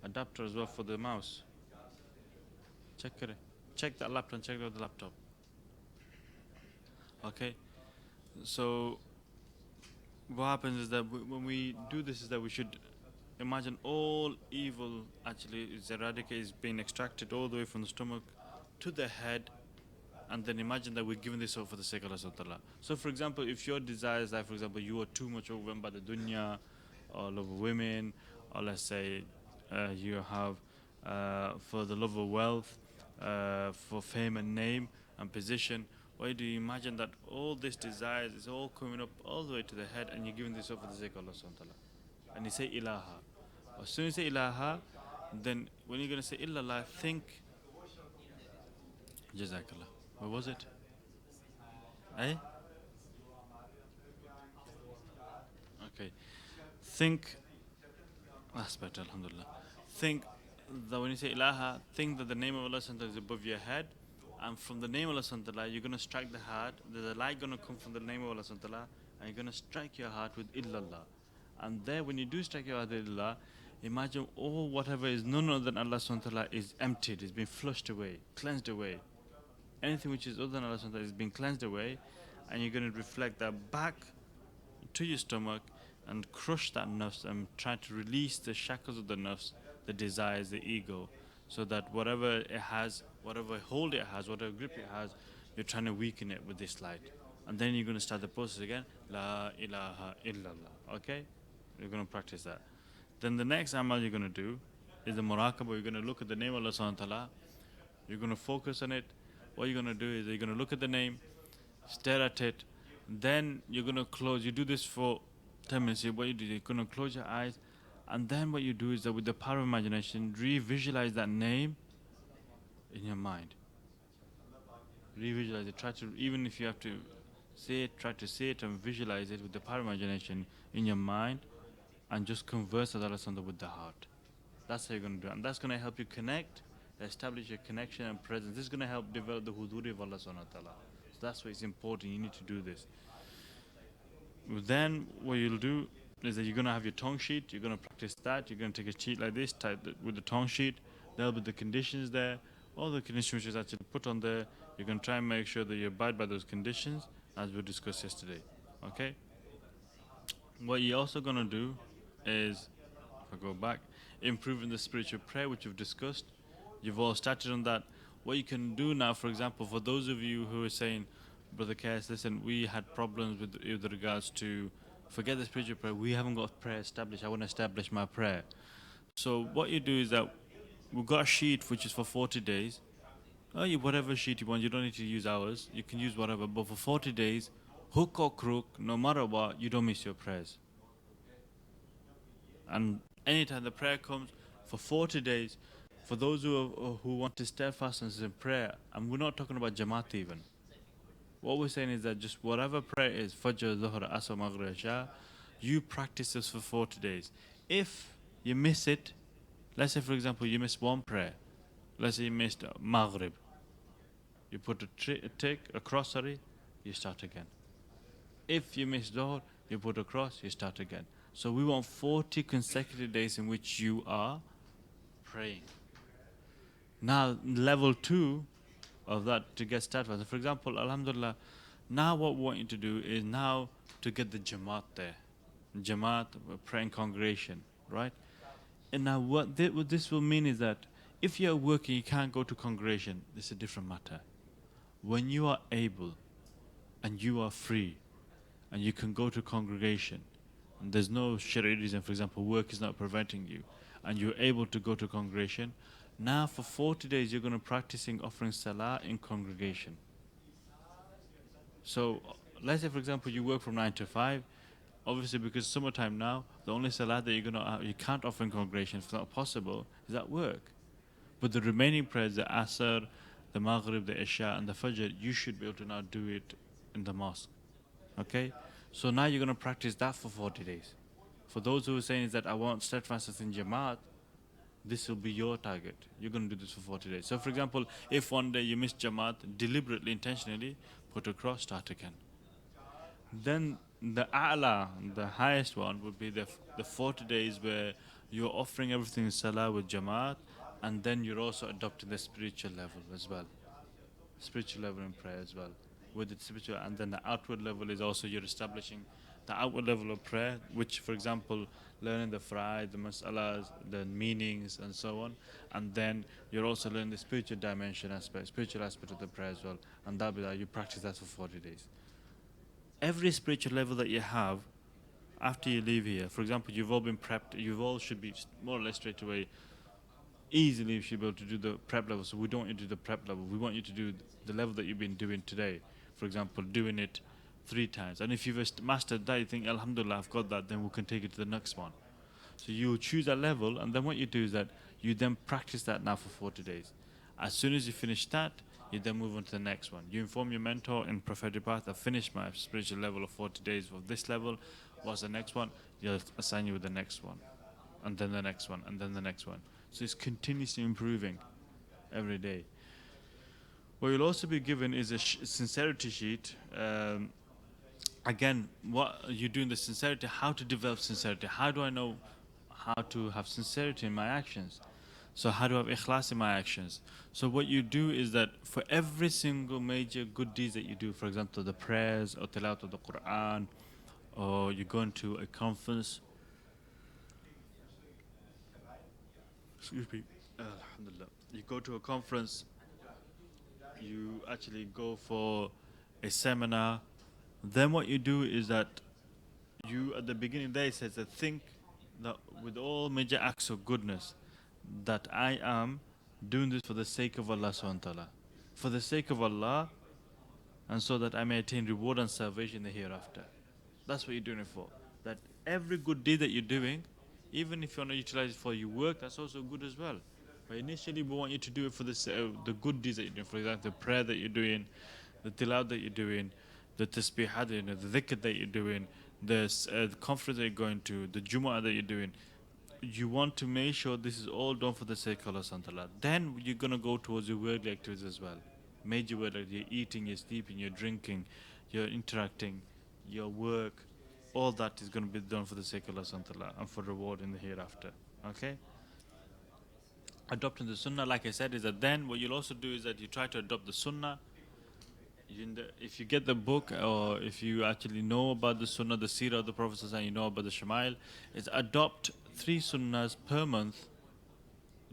adapter as well for the mouse. Check it. Check that laptop and check out the laptop. Okay. So what happens is that when we do this is that we should imagine all evil actually is eradicated, is being extracted all the way from the stomach to the head, and then imagine that we're giving this over for the sake of Allah subhanahu wa ta'ala. So for example, if your desire is that, for example, you are too much overwhelmed by the dunya or love of women, or let's say you have for the love of wealth, for fame and name and position, why do you imagine that all these desires is all coming up all the way to the head, and you're giving this over for the sake of Allah subhanahu wa ta'ala? And you say ilaha. As soon as you say ilaha, then when you're going to say illallah, think jazakallah. What was it? Eh? Okay. Think, that's better, alhamdulillah. Think that when you say ilaha, think that the name of Allah subhanahu wa ta'ala is above your head, and from the name of Allah subhanahu wa ta'ala, you're going to strike the heart. There's a light going to come from the name of Allah subhanahu wa ta'ala, and you're going to strike your heart with illallah. And there, when you do strike your heart with illallah, imagine all whatever is none other than Allah subhanahu wa ta'ala is emptied, is being flushed away, cleansed away. Anything which is other than Allah subhanahu wa ta'ala is being cleansed away, and you're going to reflect that back to your stomach and crush that nafs and try to release the shackles of the nafs, the desires, the ego, so that whatever it has, whatever hold it has, whatever grip it has, you're trying to weaken it with this light. And then you're going to start the process again. La ilaha illallah. Okay? You're going to practice that. Then the next amal you're going to do is the muraqabah. You're going to look at the name of Allah subhanahu wa ta'ala. You're going to focus on it. What you're going to do is you're going to look at the name, stare at it, then you're going to close. You do this for 10 minutes. What you do, you're going to close your eyes, and then what you do is that with the power of imagination, re-visualize that name in your mind. Re-visualize it. Try to, even if you have to say it, try to say it and visualize it with the power of imagination in your mind, and just converse with Allah subhanahu with the heart. That's how you're going to do it. And that's going to help you connect, establish your connection and presence. This is going to help develop the huduri of Allah subhanahu wa ta'ala. So that's why it's important. You need to do this. Then what you'll do is that you're going to have your tongue sheet. You're going to practice that. You're going to take a sheet like this, type with the tongue sheet. There'll be the conditions there. All the conditions which is actually put on there. You're going to try and make sure that you abide by those conditions as we discussed yesterday. Okay? What you're also going to do is, if I go back, improving the spiritual prayer which we've discussed. You've all started on that. What you can do now, for example, for those of you who are saying, Brother Qais, listen, we had problems with regards to, forget the spiritual prayer, we haven't got prayer established, I want to establish my prayer. So what you do is that we've got a sheet which is for 40 days. Whatever sheet you want, you don't need to use ours, you can use whatever, but for 40 days, hook or crook, no matter what, you don't miss your prayers. And anytime the prayer comes, for 40 days, for those who want to steadfastness in prayer, and we're not talking about Jamaat even. What we're saying is that just whatever prayer is, Fajr, Dhuhr, Asr, Maghrib, Isha, you practice this for 40 days. If you miss it, let's say for example you missed one prayer, let's say you missed Maghrib, you put a tick, a cross, sorry, you start again. If you miss Dhuhr, you put a cross, you start again. So we want 40 consecutive days in which you are praying. Now, level 2 of that to get started. For example, Alhamdulillah, now what we want you to do is now to get the Jamaat there. Jamaat, praying congregation, right? And now what this will mean is that if you're working, you can't go to congregation, it's a different matter. When you are able and you are free and you can go to congregation, and there's no Sharia reason, for example, work is not preventing you, and you're able to go to congregation, now for 40 days you're going to practicing offering salah in congregation. So let's say for example you work from 9 to 5, obviously because summertime now, the only salah that you can't offer in congregation, if it's not possible, is at work. But the remaining prayers, the Asr, the Maghrib, the Isha and the Fajr, you should be able to now do it in the mosque. Okay? So now you're going to practice that for 40 days. For those who are saying is that I want steadfastness in Jamaat, this will be your target. You're going to do this for 40 days. So for example, if one day you miss Jamaat, deliberately, intentionally, put a cross, start again. Then the A'la, the highest one, would be the 40 days where you're offering everything in salah with jamaat, and then you're also adopting the spiritual level as well. Spiritual level in prayer as well. With the spiritual, and then the outward level is also you're establishing the outward level of prayer, which, for example, learning the faraid, the masalas, the meanings, and so on. And then you're also learning the spiritual dimension aspect, spiritual aspect of the prayer as well. And that'll be that you practice that for 40 days. Every spiritual level that you have after you leave here, for example, you've all been prepped, you've all should be more or less straight away easily you should be able to do the prep level. So we don't want you to do the prep level. We want you to do the level that you've been doing today. For example, doing it 3 times. And if you've mastered that, you think, Alhamdulillah, I've got that, then we can take it to the next one. So you choose that level, and then what you do is that you then practice that now for 40 days. As soon as you finish that, you then move on to the next one. You inform your mentor in prophetic path, I've finished my spiritual level of 40 days of this level. What's the next one? You'll assign you with the next one. And then the next one, and then the next one. So it's continuously improving every day. What you'll also be given is a sincerity sheet. Again, what you do in the sincerity, how to develop sincerity. How do I know how to have sincerity in my actions? So how do I have ikhlas in my actions? So what you do is that for every single major good deeds that you do, for example, the prayers or tilawat of the Quran, or you go into a conference, excuse me, alhamdulillah, you go to a conference, you actually go for a seminar, then what you do is that you, at the beginning there, it says that think that with all major acts of goodness, that I am doing this for the sake of Allah subhanahu wa ta'ala. For the sake of Allah, and so that I may attain reward and salvation in the hereafter. That's what you're doing it for. That every good deed that you're doing, even if you want to utilize it for your work, that's also good as well. But initially, we want you to do it for the good deeds that you're doing. For example, the prayer that you're doing, the tilawat that you're doing, the tasbihat, the dhikr that you're doing, the conference that you're going to, the Jumu'ah that you're doing. You want to make sure this is all done for the sake of Allah subhanahu wa ta'ala. Then you're going to go towards your worldly activities as well. Major worldly activities, you're eating, you're sleeping, you're drinking, you're interacting, your work, all that is going to be done for the sake of Allah subhanahu wa ta'ala and for reward in the hereafter. Okay? Adopting the sunnah, like I said, is that then what you'll also do is that you try to adopt the sunnah. If you get the book, or if you actually know about the sunnah, the seerah of the Prophet and you know about the shama'il, is adopt 3 sunnahs per month,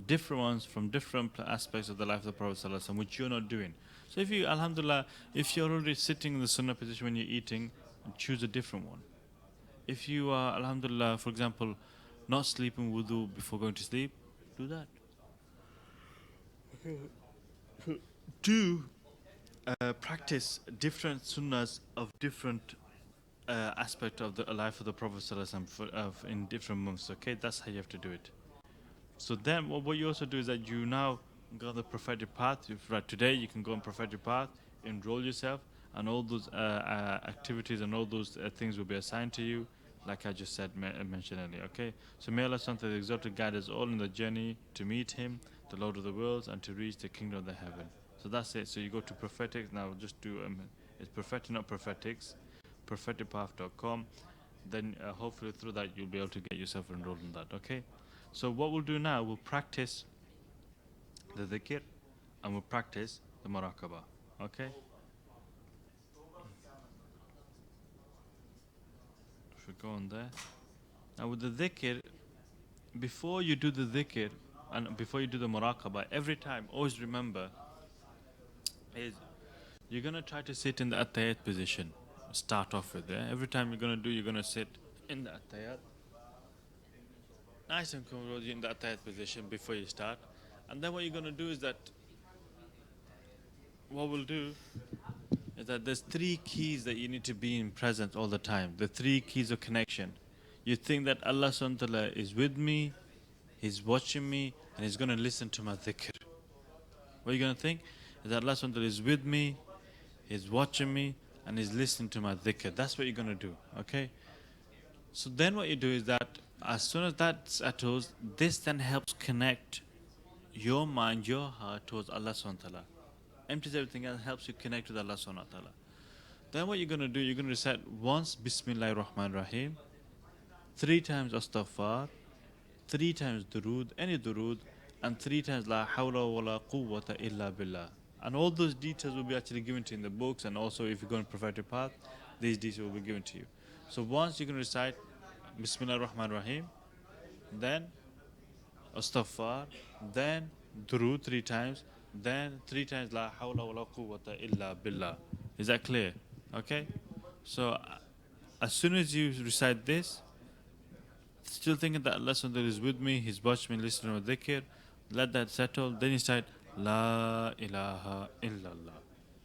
different ones from different aspects of the life of the Prophet ﷺ, which you're not doing. So if you, alhamdulillah, if you're already sitting in the sunnah position when you're eating, choose a different one. If you are, alhamdulillah, for example, not sleeping wudu before going to sleep, do that. Do practice different sunnahs of different aspect of the life of the Prophet ﷺ in different months. Okay, that's how you have to do it. So then, what you also do is that you now go on the prophetic path. Right today, you can go on prophetic path, enroll yourself, and all those activities and all those things will be assigned to you, like I just said, mentioned earlier. Okay, so may Allah Subhanahu wa Ta'ala exalt to guide us all in the journey to meet Him, the Lord of the worlds, and to reach the kingdom of the heaven. So that's it. So you go to prophetics now. Just do it's prophetic, not prophetics, propheticpath.com. Then hopefully through that you'll be able to get yourself enrolled in that. Okay. So what we'll do now, we'll practice the dhikr and we'll practice the muraqabah. Okay? If we go on there. Now with the dhikr, before you do the dhikr and before you do the muraqabah, every time, always remember, is you're going to try to sit in the attayat position. Start off with there. Every time you're going to sit in the attayat. Nice and comfortable in the attayat position before you start. And then what you're going to do is that, what we'll do is that there's 3 keys that you need to be in present all the time. The 3 keys of connection. You think that Allah subhanahu wa ta'ala is with me, He's watching me, and He's going to listen to my dhikr. What you're going to think is that Allah subhanahu wa ta'ala is with me, He's watching me, and He's listening to my dhikr. That's what you're going to do. Okay? So then what you do is that as soon as that settles, this then helps connect your mind, your heart towards Allah subhanahu wa ta'ala. Empties everything else, helps you connect with Allah subhanahu wa ta'ala. Then what you're going to do, you're going to recite once Bismillahir Rahmanir Rahim, 3 times Astaghfar, 3 times durood, any durood, and 3 times la hawla wa la quwwata illa billah. And all those details will be actually given to you in the books, and also if you go on prophetic path, these details will be given to you. So once you can recite Bismillah ar-Rahman ar-Rahim, then Astaghfar, then Durood 3 times, then 3 times La hawla wa la quwwata illa billah. Is that clear? Okay? So as soon as you recite this, still thinking that Allah Subhanahu is with me, He's watched me, listening to dhikr, let that settle. Then you start La ilaha illallah,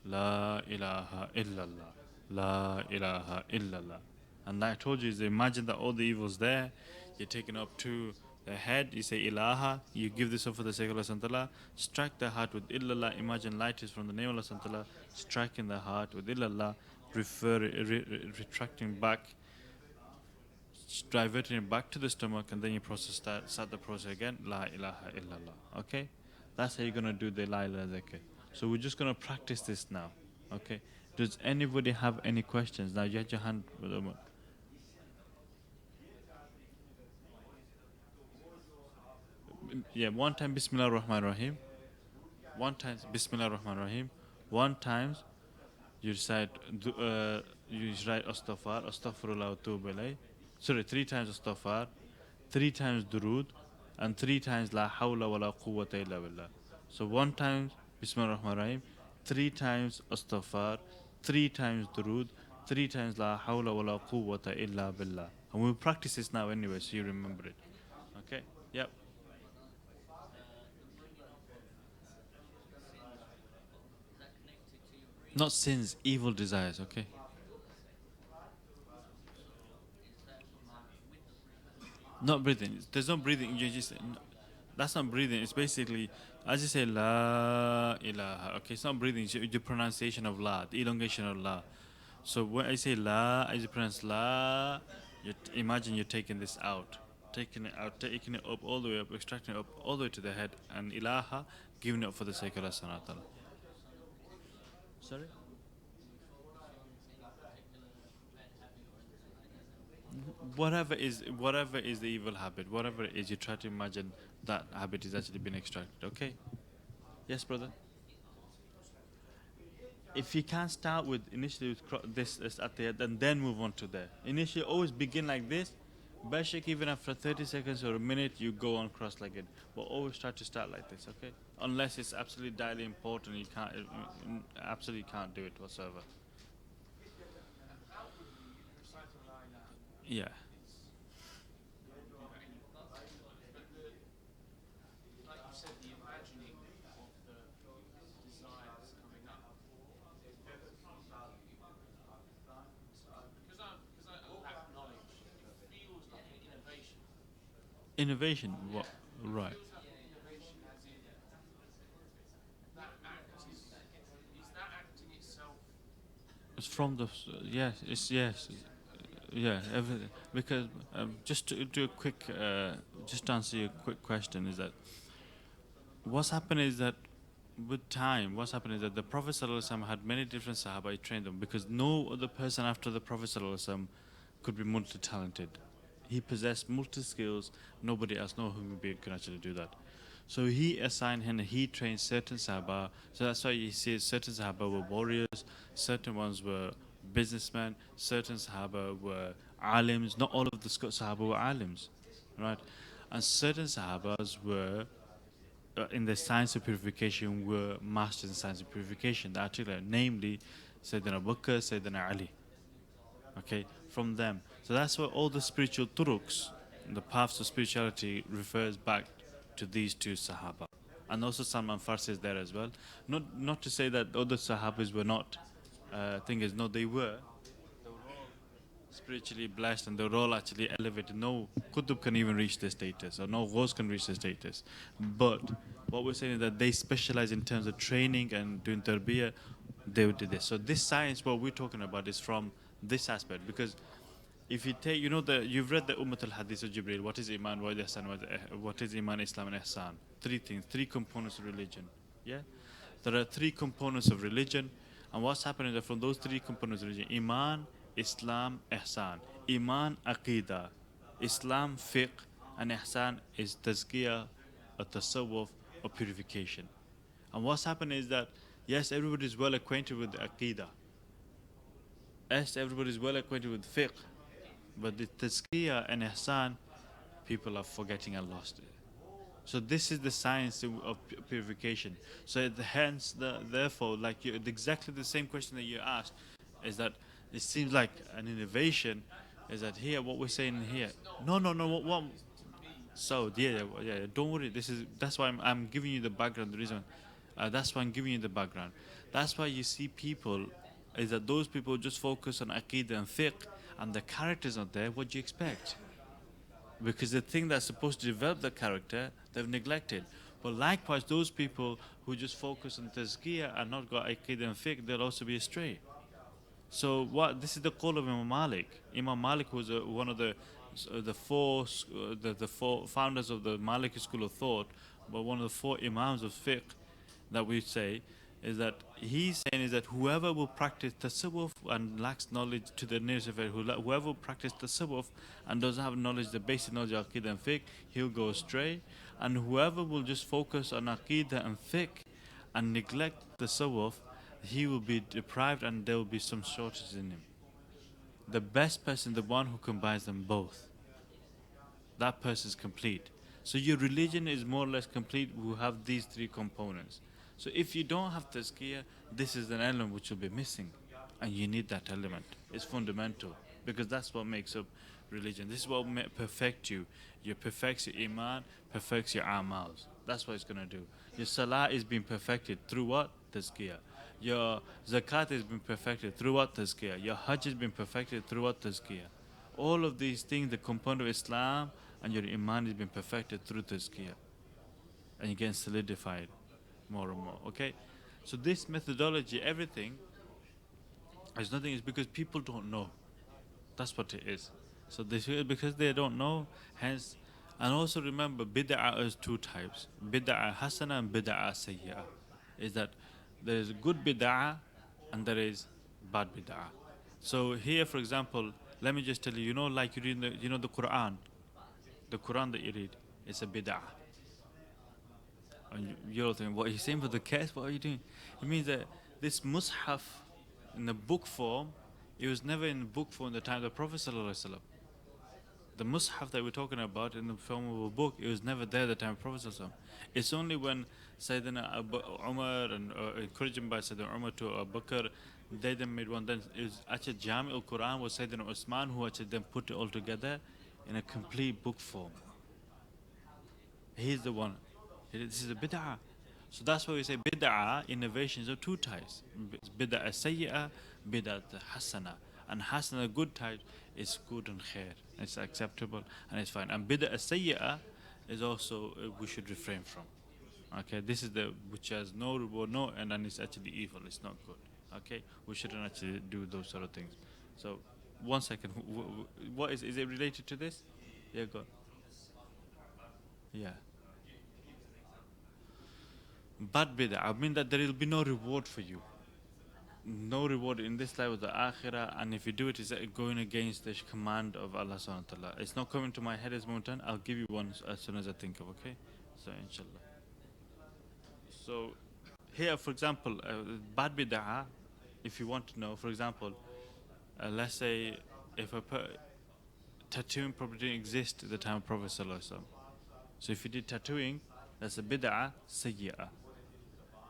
La ilaha illallah, La ilaha illallah. And like I told you, is imagine that all the evils there, you're taken up to the head, you say ilaha, you give this up for the sake of Allah Subhanahu wa ta'ala, strike the heart with illallah, imagine light is from the name of Allah Subhanahu wa ta'ala, striking the heart with illallah, retracting back, diverting it back to the stomach, and then you start the process again, La ilaha illallah. Okay? That's how you're going to do the La ilaha dhikr. So we're just going to practice this now. Okay? Does anybody have any questions? Now you had your hand. Yeah, one time Bismillah ar-Rahman ar-Rahim. One time Bismillah ar-Rahman ar-Rahim. One time you recite Astaghfar, Astaghfirullah wa Toob ilayh. Sorry, 3 times Astaghfar, 3 times Durood, and 3 times La Hawla wa la Quwwata illa billah. So one time Bismillah ar-Rahman ar-Rahim, 3 times Astaghfar, 3 times Durood, 3 times La Hawla wa la Quwwata illa billah. And we'll practice this now anyway, so you remember it. Okay? Yep. Not sins, evil desires, okay? Not breathing. There's no breathing. You just that's not breathing. It's basically as you say la ilaha. Okay, it's not breathing. It's the pronunciation of la, the elongation of la. So when I say la, as you pronounce la, imagine you're taking this out, taking it out, taking it up all the way up, extracting it up all the way to the head, and ilaha, giving it up for the sake of Allah Subhanahu wa ta'ala. Sorry. Whatever is the evil habit, whatever it is, you try to imagine that habit is actually being extracted. Okay. Yes, brother. If you can't start with initially with this is at the end and then move on to there. Initially, always begin like this. Bashik, even after 30 seconds or a minute, you go on cross-legged. But always try to start like this, okay? Unless it's absolutely direly important, you can't, absolutely can't do it whatsoever. Yeah. Innovation, what? Right. It's from the yes, it's yes, yeah. Because just to do a quick, just to answer your quick question is that what's happened is that with time, what's happened is that the Prophet ﷺ had many different Sahaba. He trained them because no other person after the Prophet ﷺ could be multi-talented. He possessed multi skills. Nobody else, no human being, can actually do that. So he assigned him. He trained certain Sahaba. So that's why you see certain Sahaba were warriors, certain ones were businessmen, certain Sahaba were alims. Not all of the Sahaba were alims, right? And certain Sahabas were in the science of purification were masters in science of purification. The article, namely Sayyidina Abu Bakr, Sayyidina Ali. Okay, from them. So that's why all the spiritual turuks, the paths of spirituality, refers back to these two Sahaba. And also Salman Farsi is there as well. Not to say that other Sahabas were not. Thing is, no, they were. They were all spiritually blessed and they were all actually elevated. No Qutub can even reach this status, or no Ghaus can reach this status. But what we're saying is that they specialize in terms of training and doing tarbiyah. They did this. So this science, what we're talking about, is from this aspect, because if you take, you've read the Ummat al-Hadith of Jibreel, what is Iman, what is Ihsan, what is Iman, Islam and Ihsan? Three things, three components of religion. Yeah? There are three components of religion, and what's happening is that from those three components of religion, Iman, Islam, Ihsan. Iman, Aqidah. Islam, Fiqh, and ihsan is tazkiyah, or tasawwuf, or purification. And what's happened is that, yes, everybody is well acquainted with aqidah. Yes, everybody is well acquainted with fiqh. But the tazkiyah and ihsan, people are forgetting and lost it. So this is the science of purification. So hence, therefore, like exactly the same question that you asked, is that it seems like an innovation, is that here what we're saying here. No, no, no. What so yeah. Don't worry. That's why I'm giving you the background. The reason, that's why I'm giving you the background. That's why you see people, is that those people just focus on aqidah and fiqh, and the character's not there. What do you expect? Because the thing that's supposed to develop the character, they've neglected. But likewise, those people who just focus on tazkiyah and not got aqidah and fiqh, they'll also be astray. So what? This is the call of Imam Malik. Imam Malik was one of the four founders of the Maliki school of thought, but one of the four imams of fiqh that we say is that he's saying is that whoever will practice tasawwuf and lacks knowledge to the nearest effect, whoever will practice tasawwuf and doesn't have knowledge, the basic knowledge of aqidah and fiqh, he'll go astray. And whoever will just focus on aqidah and fiqh and neglect tasawwuf, he will be deprived and there will be some shortage in him. The best person, the one who combines them both, that person is complete. So your religion is more or less complete who have these three components. So if you don't have tazkiyah, this is an element which will be missing. And you need that element. It's fundamental. Because that's what makes up religion. This is what perfects you. You perfects your iman, perfects your amals. That's what it's going to do. Your salah is being perfected through what? Tazkiyah. Your zakat is being perfected through what? Tazkiyah. Your hajj is being perfected through what? Tazkiyah. All of these things, the component of Islam and your iman is being perfected through tazkiyah. And you're getting solidified more and more. Okay? So this methodology, everything, is nothing, is because people don't know. That's what it is. So this, because they don't know, hence, and also remember, bid'ah is two types. Bid'ah hasana and bid'ah sayyi'ah. Is that there is good bid'ah and there is bad bid'ah. So here, for example, let me just tell you, like you read the Quran. The Quran that you read, it's a bid'ah. And you're thinking, what are you saying for the case? What are you doing? It means that this mushaf in the book form, it was never in book form in the time of the Prophet ﷺ. The mushaf that we're talking about in the form of a book, it was never there at the time of Prophet ﷺ. It's only when Sayyidina Umar and encouraged by Sayyidina Umar to Abu Bakr, they then made one. Then it was actually Jami al-Quran was Sayyidina Usman who actually then put it all together in a complete book form. He's the one. This is a bid'ah. So that's why we say bid'ah, innovations of two types. Bid'ah sayyi'ah, bid'ah hasana. And hasana, good type, is good and khair. It's acceptable and it's fine. And bid'ah sayyi'ah is also, we should refrain from. Okay, this is the, which has no reward, and then it's actually evil, it's not good. Okay, we shouldn't actually do those sort of things. So, 1 second, what is it related to this? Yeah, go on. Yeah. Bad bid'ah, I mean that there will be no reward for you. No reward in this life or the akhirah, and if you do it, it's going against the command of Allah subhanahu wa ta'ala. It's not coming to my head as moment. I'll give you one as soon as I think of, okay? So, inshallah. So, here, for example, bad bid'ah, if you want to know, for example, let's say if tattooing probably didn't exist at the time of Prophet sallallahu alaihi wasallam. So if you did tattooing, that's a bid'ah sayyi'ah.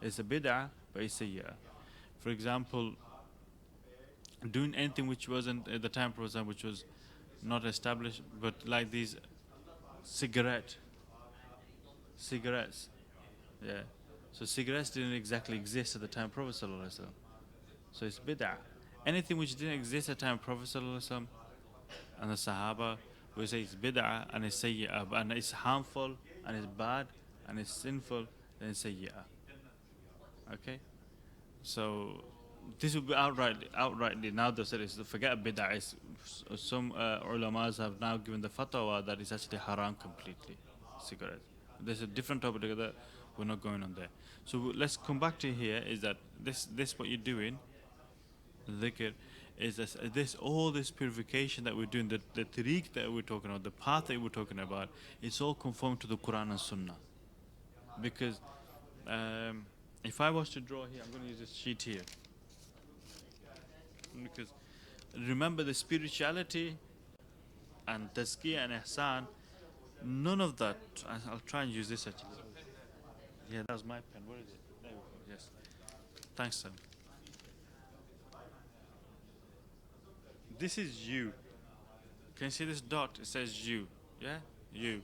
It's a bid'ah, but it's sayyi'ah. For example, doing anything which wasn't at the time of Prophet, which was not established, but like these cigarettes. Yeah. So cigarettes didn't exactly exist at the time of Prophet sallallahu alaihi wasallam. So it's bid'ah. Anything which didn't exist at the time of Prophet sallallahu alaihi wasallam and the Sahaba, we say it's bid'ah and it's sayyi'ah, and it's harmful and it's bad and it's sinful, then it's sayyi'ah. Okay? So this would be outrightly now they said, forget bid'ah. Some ulamas have now given the fatwa that it's actually haram completely, cigarettes. There's a different topic together, we're not going on there. So let's come back to here, is that this what you're doing, dhikr, is this all this purification that we're doing, the tariq that we're talking about, the path that we're talking about, it's all conformed to the Quran and Sunnah. Because if I was to draw here, I'm going to use this sheet here. Because remember, the spirituality and tazkiyah and ihsan, none of that. I'll try and use this actually. Yeah, that's my pen. Where is it? There we go. Yes. Thanks, son. This is you. Can you see this dot? It says you. Yeah? You.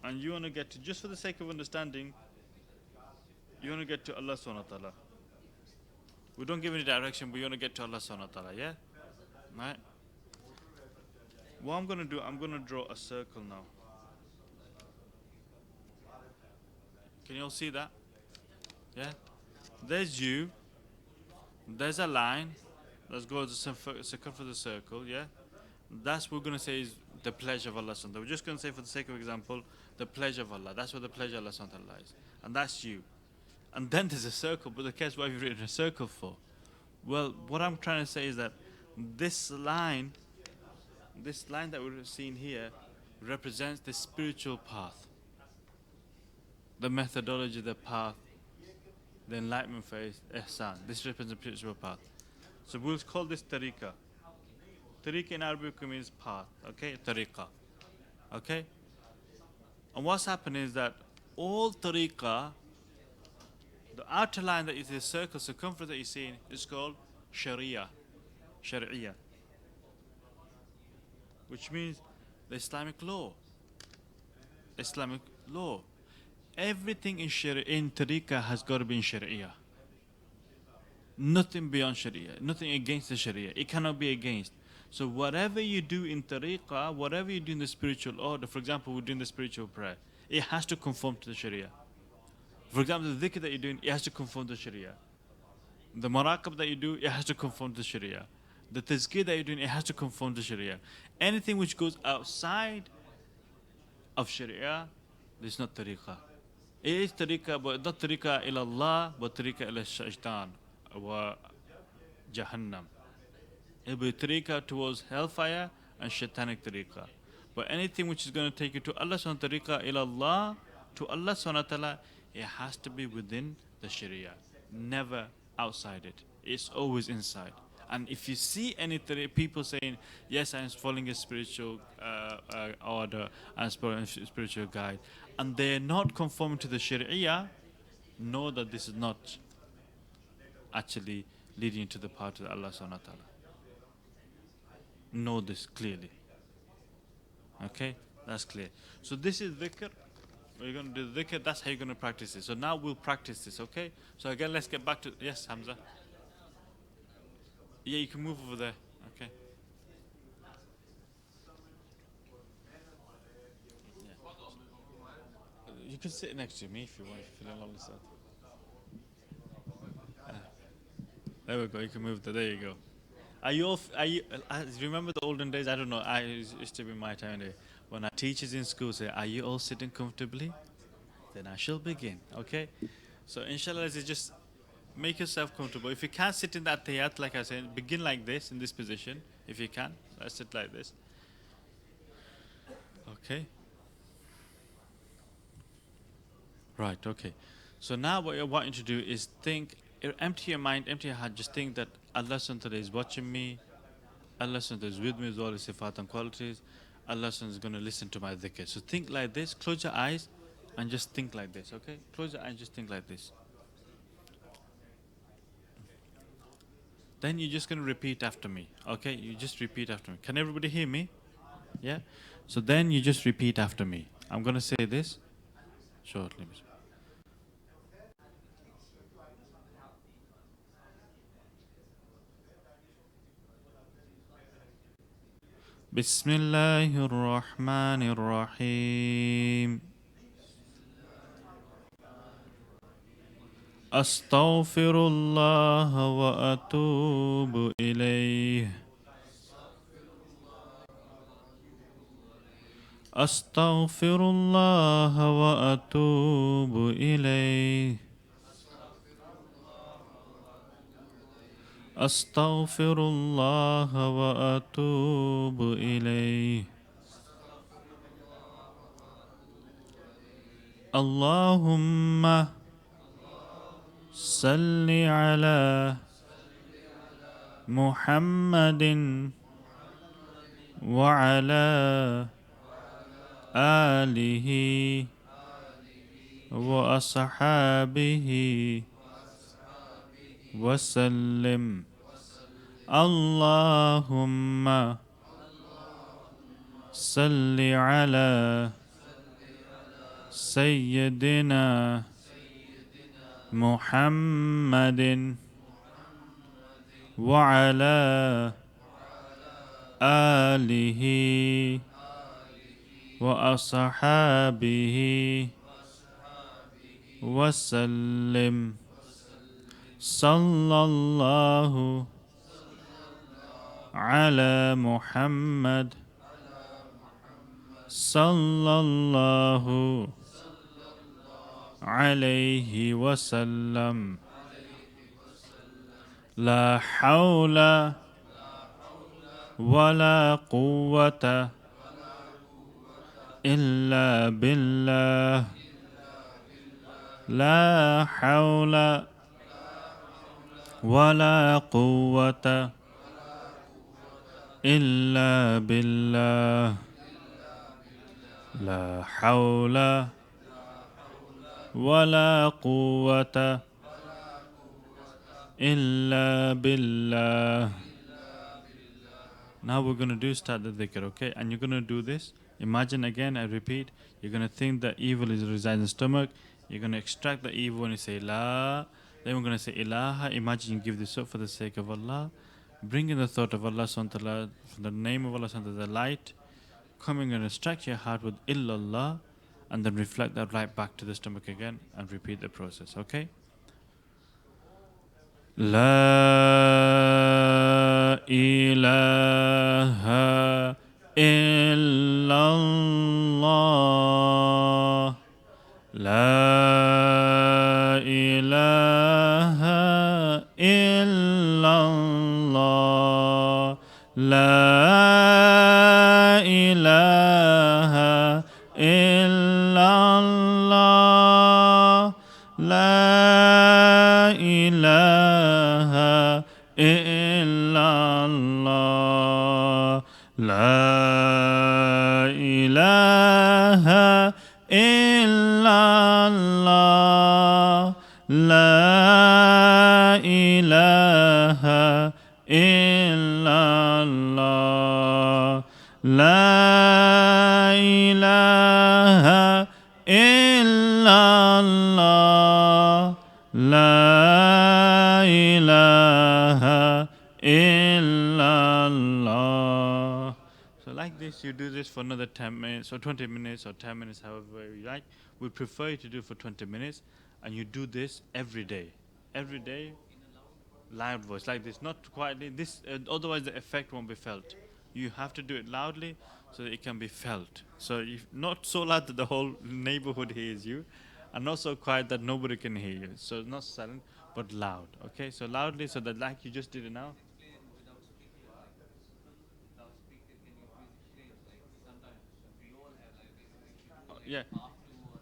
And you want to get to, just for the sake of understanding, you want to get to Allah subhanahu wa ta'ala. We don't give any direction, but you want to get to Allah subhanahu wa ta'ala, yeah? Right? What I'm going to do, I'm going to draw a circle now. Can you all see that? Yeah? There's you. There's a line. Let's go to the circumference of the circle, yeah? That's what we're going to say is the pleasure of Allah subhanahu wa ta'ala. We're just going to say, for the sake of example, the pleasure of Allah. That's what the pleasure of Allah subhanahu wa ta'ala is. And that's you. And then there's a circle, but the case, what have you written a circle for? Well, what I'm trying to say is that this line that we're seeing here represents the spiritual path, the methodology, the path, the enlightenment phase, ihsan. This represents the spiritual path. So we'll call this tariqah. Tariqah in Arabic means path, okay? Tariqah, okay? And what's happened is that all tariqah, the outer line that is the circle, circumference that you're seeing, is called Sharia, Sharia, which means the Islamic law. Islamic law. Everything in Sharia, in tariqah, has got to be in Sharia. Nothing beyond Sharia, nothing against the Sharia. It cannot be against. So whatever you do in tariqah, whatever you do in the spiritual order, for example, we're doing the spiritual prayer, it has to conform to the Sharia. For example, the dhikr that you're doing, it has to conform to Sharia. The maraqab that you do, it has to conform to Sharia. The tazkiyah that you're doing, it has to conform to Sharia. Anything which goes outside of Sharia, this is not tariqah. It is tariqah, but not tariqah ila Allah, but tariqah ila shaitan wa jahannam. It will be tariqah towards hellfire and shaitanic tariqah. But anything which is going to take you to Allah subhanahu wa ta'ala, ila Allah, to Allah subhanahu wa ta'ala, it has to be within the Sharia, never outside it. It's always inside. And if you see any people saying, yes, I'm following a spiritual order, I'm following a spiritual guide, and they're not conforming to the Sharia, know that this is not actually leading to the path of Allah subhanahu wa ta'ala. Know this clearly. Okay? That's clear. So this is dhikr. We're going to do dhikr. That's how you're going to practice it. So now we'll practice this, okay? So again, let's get back to... Yes, Hamza? Yeah, you can move over there. Okay. Yeah. You can sit next to me if you want, if you're feeling lonely. There we go. You can move there. There you go. Are you all? Remember the olden days? I don't know. It used to be my time day. When our teachers in school say, "Are you all sitting comfortably?" Then I shall begin. Okay. So inshallah, let's just make yourself comfortable. If you can't sit in that tayyat, like I said, begin like this in this position. If you can, let's sit like this. Okay. Right. Okay. So now what I want you to do is think. Empty your mind, empty your heart. Just think that Allah subhanahu wa ta'ala is watching me. Allah subhanahu wa ta'ala is with me with all His sifat and qualities. Allah subhanahu wa ta'ala is going to listen to my dhikr. So think like this. Close your eyes and just think like this. Okay? Close your eyes and just think like this. Then you're just going to repeat after me. Okay? You just repeat after me. Can everybody hear me? Yeah? So then you just repeat after me. I'm going to say this shortly. بسم الله الرحمن الرحيم أستغفر الله وأتوب إليه أستغفر الله وأتوب إليه أستغفر الله وأتوب إليه. اللهم صل على محمد وعلى آله وأصحابه وسلم. اللهم صل على سيدنا محمد وعلى آله وأصحابه وسلم. صلى الله على محمد صلى الله عليه وسلم. لا حول ولا قوة إلا بالله. لا حول ولا قوة إلا بالله. لا حول ولا قوة إلا بالله. Now we're going to do start the dhikr, okay? And you're going to do this. Imagine again, I repeat, you're going to think that evil is resides in the stomach. You're going to extract the evil when you say La. Then we're going to say Ilaha. Imagine you give this up for the sake of Allah. Bring in the thought of Allah, SWT, the name of Allah, SWT, the light. Coming and extract your heart with Illallah. And then reflect that right back to the stomach again and repeat the process, okay? لا إله إلا الله. لا إله إلا الله. لا إله إلا الله. لا إله إلا الله. لا إله إلا الله. لا إله إلا الله. لا إله إلا الله. لا إله إلا الله. So like this, you do this for another 10 minutes or 20 minutes or 10 minutes, however you like. We prefer you to do for 20 minutes, and you do this every day. Every day, loud voice, like this, not quietly. This, otherwise the effect won't be felt. You have to do it loudly so that it can be felt. So if not so loud that the whole neighborhood hears you, and not so quiet that nobody can hear you. So not silent, but loud. Okay, so loudly, so that like you just did it now. Yeah.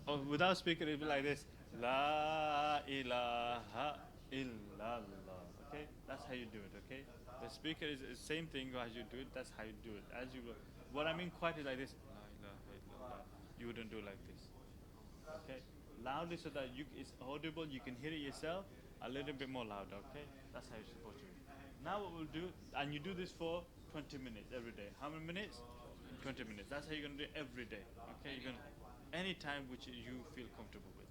Oh, without speaker, it'll be like this. La ilaha illallah. Okay, that's how you do it. Okay, the speaker is the same thing as you do it. That's how you do it. As you go. What I mean quiet is like this. La ilaha illallah. You wouldn't do like this. Okay, loudly so that it's audible. You can hear it yourself. A little bit more louder. Okay, that's how you're supposed to do. Now what we'll do, and you do this for 20 minutes every day. How many minutes? 20 minutes. That's how you're gonna do it every day. Okay, you're gonna any time which you feel comfortable with.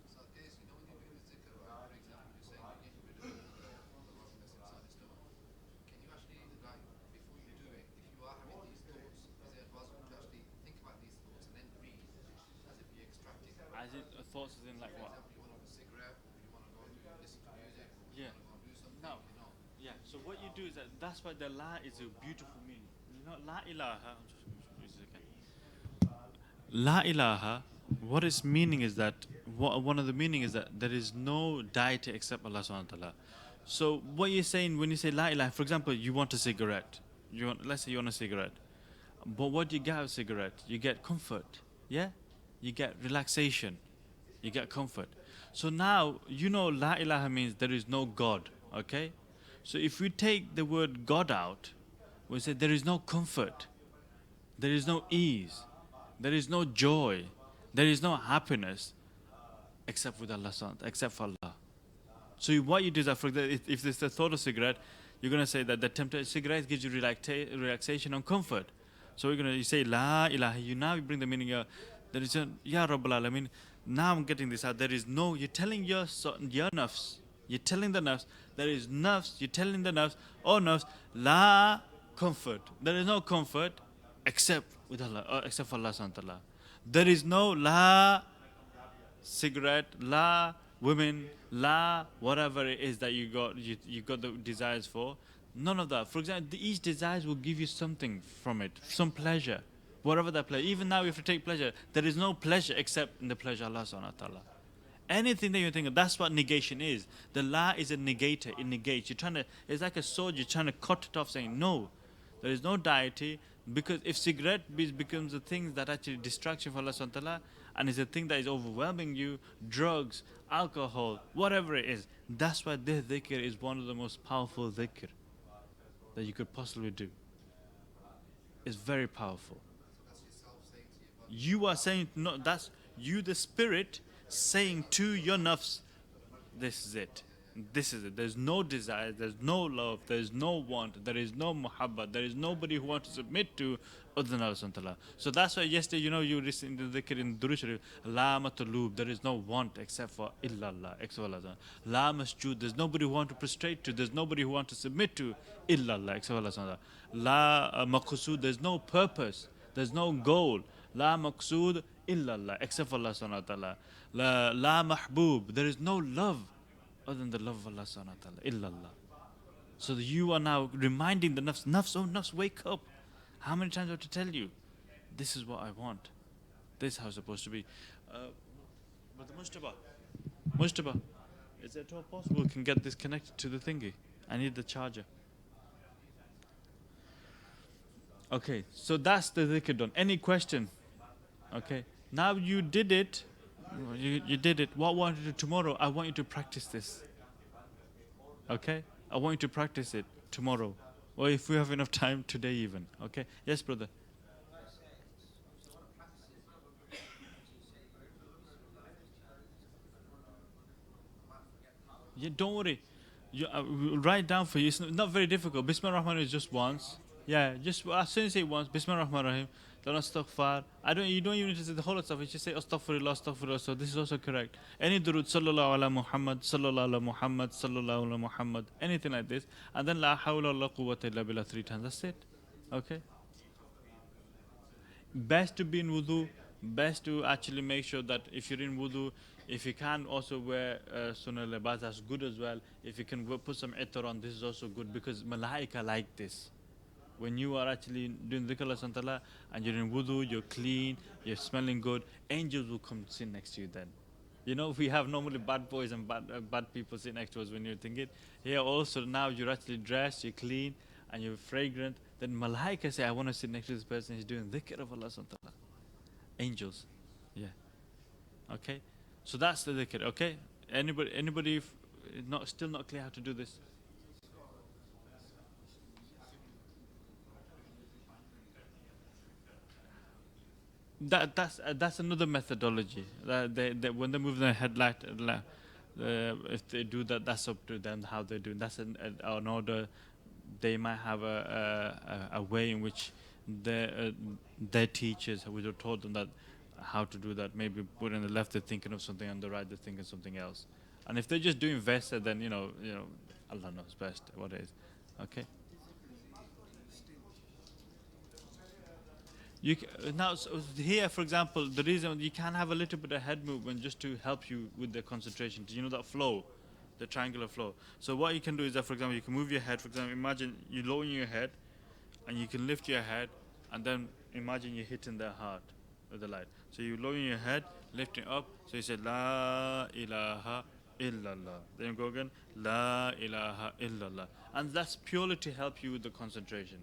As in thoughts as in like what? Yeah. Now, yeah. So what you do is that's why the la is a beautiful meaning. You know, la ilaha. Just use it again. La ilaha, what its meaning is that one of the meaning is that there is no deity except Allah subhanahu wa ta'ala. So what you're saying when you say la ilaha, for example, you want a cigarette. Let's say you want a cigarette. But what do you get out of a cigarette? You get comfort. Yeah? You get relaxation. You get comfort. So now, la ilaha means there is no God. Okay? So if we take the word God out, we say there is no comfort. There is no ease. There is no joy. There is no happiness except with Allah, except for Allah. So what you do is that, for example, if there's the thought of cigarette, you're going to say that the temptation cigarette gives you relaxation and comfort. So you say La ilaha. You bring the meaning. There is Ya Rabbal Alameen. Now I'm getting this out. There is no. You're telling your nafs. You're telling the nafs. There is nafs. You're telling the nafs. Oh nafs. La comfort. There is no comfort except with Allah. Except for Allah Subhanahu wa Taala. There is no la cigarette, la women, la whatever it is that you got the desires for. None of that. For example, each desires will give you something from it, some pleasure, whatever that pleasure. Even now, if you take pleasure, there is no pleasure except in the pleasure of Allah Subhanahu wa Taala. Anything that you think of, that's what negation is. The la is a negator. It negates. It's like a sword. You're trying to cut it off, saying no. There is no deity, because if cigarette becomes a thing that actually distraction from Allah Subhanahu wa Taala, and is a thing that is overwhelming you, drugs, alcohol, whatever it is, that's why this dhikr is one of the most powerful dhikr that you could possibly do. It's very powerful. You are saying, no, that's you, the spirit, saying to your nafs, this is it. This is it. There's no desire, there's no love, there's no want, there is no muhabbat, there is nobody who wants to submit to other than Allah Subhanahu wa Ta'ala. So that's why yesterday, you listened to the dhikr in Durood Sharif, La matulub, there is no want except for illallah, except for Allah. La masjud, there's nobody who wants to prostrate to, there's nobody who wants to submit to illallah, except for Allah Subhanahu wa Ta'ala. La maqsood, there's no purpose, there's no goal. La maqsood illallah, except for Allah Subhanahu wa Ta'ala. La mahbub, there is no love other than the love of Allah Subhanahu wa Ta'ala, illallah. So you are now reminding the nafs, oh nafs, wake up. How many times do I have to tell you? This is what I want. This is how it's supposed to be. But the Mujtaba, is it at all possible we can get this connected to the thingy? I need the charger. Okay, so that's the dhikr done. Any question? Okay, now you did it. You did it. What I want you to do tomorrow, I want you to practice this. Okay? I want you to practice it tomorrow. Or if we have enough time, today even. Okay? Yes, brother. Yeah, don't worry. We'll write down for you. It's not very difficult. Bismillah ar-Rahman is just once. Yeah, just as soon as you say once, Bismillah ar-Rahman ar-Rahim, then astaghfar. You don't even need to say the whole of stuff. You just say astaghfirullah, astaghfirullah. So this is also correct. Any durood, sallallahu ala Muhammad, sallallahu ala Muhammad, sallallahu ala Muhammad, anything like this. And then la hawla wa la quwwata illa billah 3 times. That's it. Okay? Best to be in wudu. Best to actually make sure that if you're in wudu, if you can also wear sunnah libas, that's good as well. If you can put some itar on, this is also good, because malaika like this. When you are actually doing dhikr Allah Subhanahu wa Ta'ala and you're in wudu, you're clean, you're smelling good, angels will come sit next to you then. We have normally bad boys and bad people sit next to us when you're thinking. Here also now you're actually dressed, you're clean, and you're fragrant. Then malaika say, I want to sit next to this person, he's doing dhikr of Allah Subhanahu wa Ta'ala. Angels. Yeah. Okay? So that's the dhikr, okay? Anybody still not clear how to do this? That's another methodology. When they move their headlight, if they do that, that's up to them how they do. That's an order. They might have a way in which their teachers would have told them that how to do that. Maybe put on the left they're thinking of something, on the right they're thinking something else. And if they're just doing Vesta, then Allah knows best what it is. Okay. Now, so here, for example, the reason you can have a little bit of head movement just to help you with the concentration. Do you know that flow, the triangular flow? So what you can do is that, for example, you can move your head. For example, imagine you're lowering your head, and you can lift your head, and then imagine you're hitting their heart with the light. So you're lowering your head, lifting up. So you say La ilaha illallah. Then you go again, La ilaha illallah. And that's purely to help you with the concentration.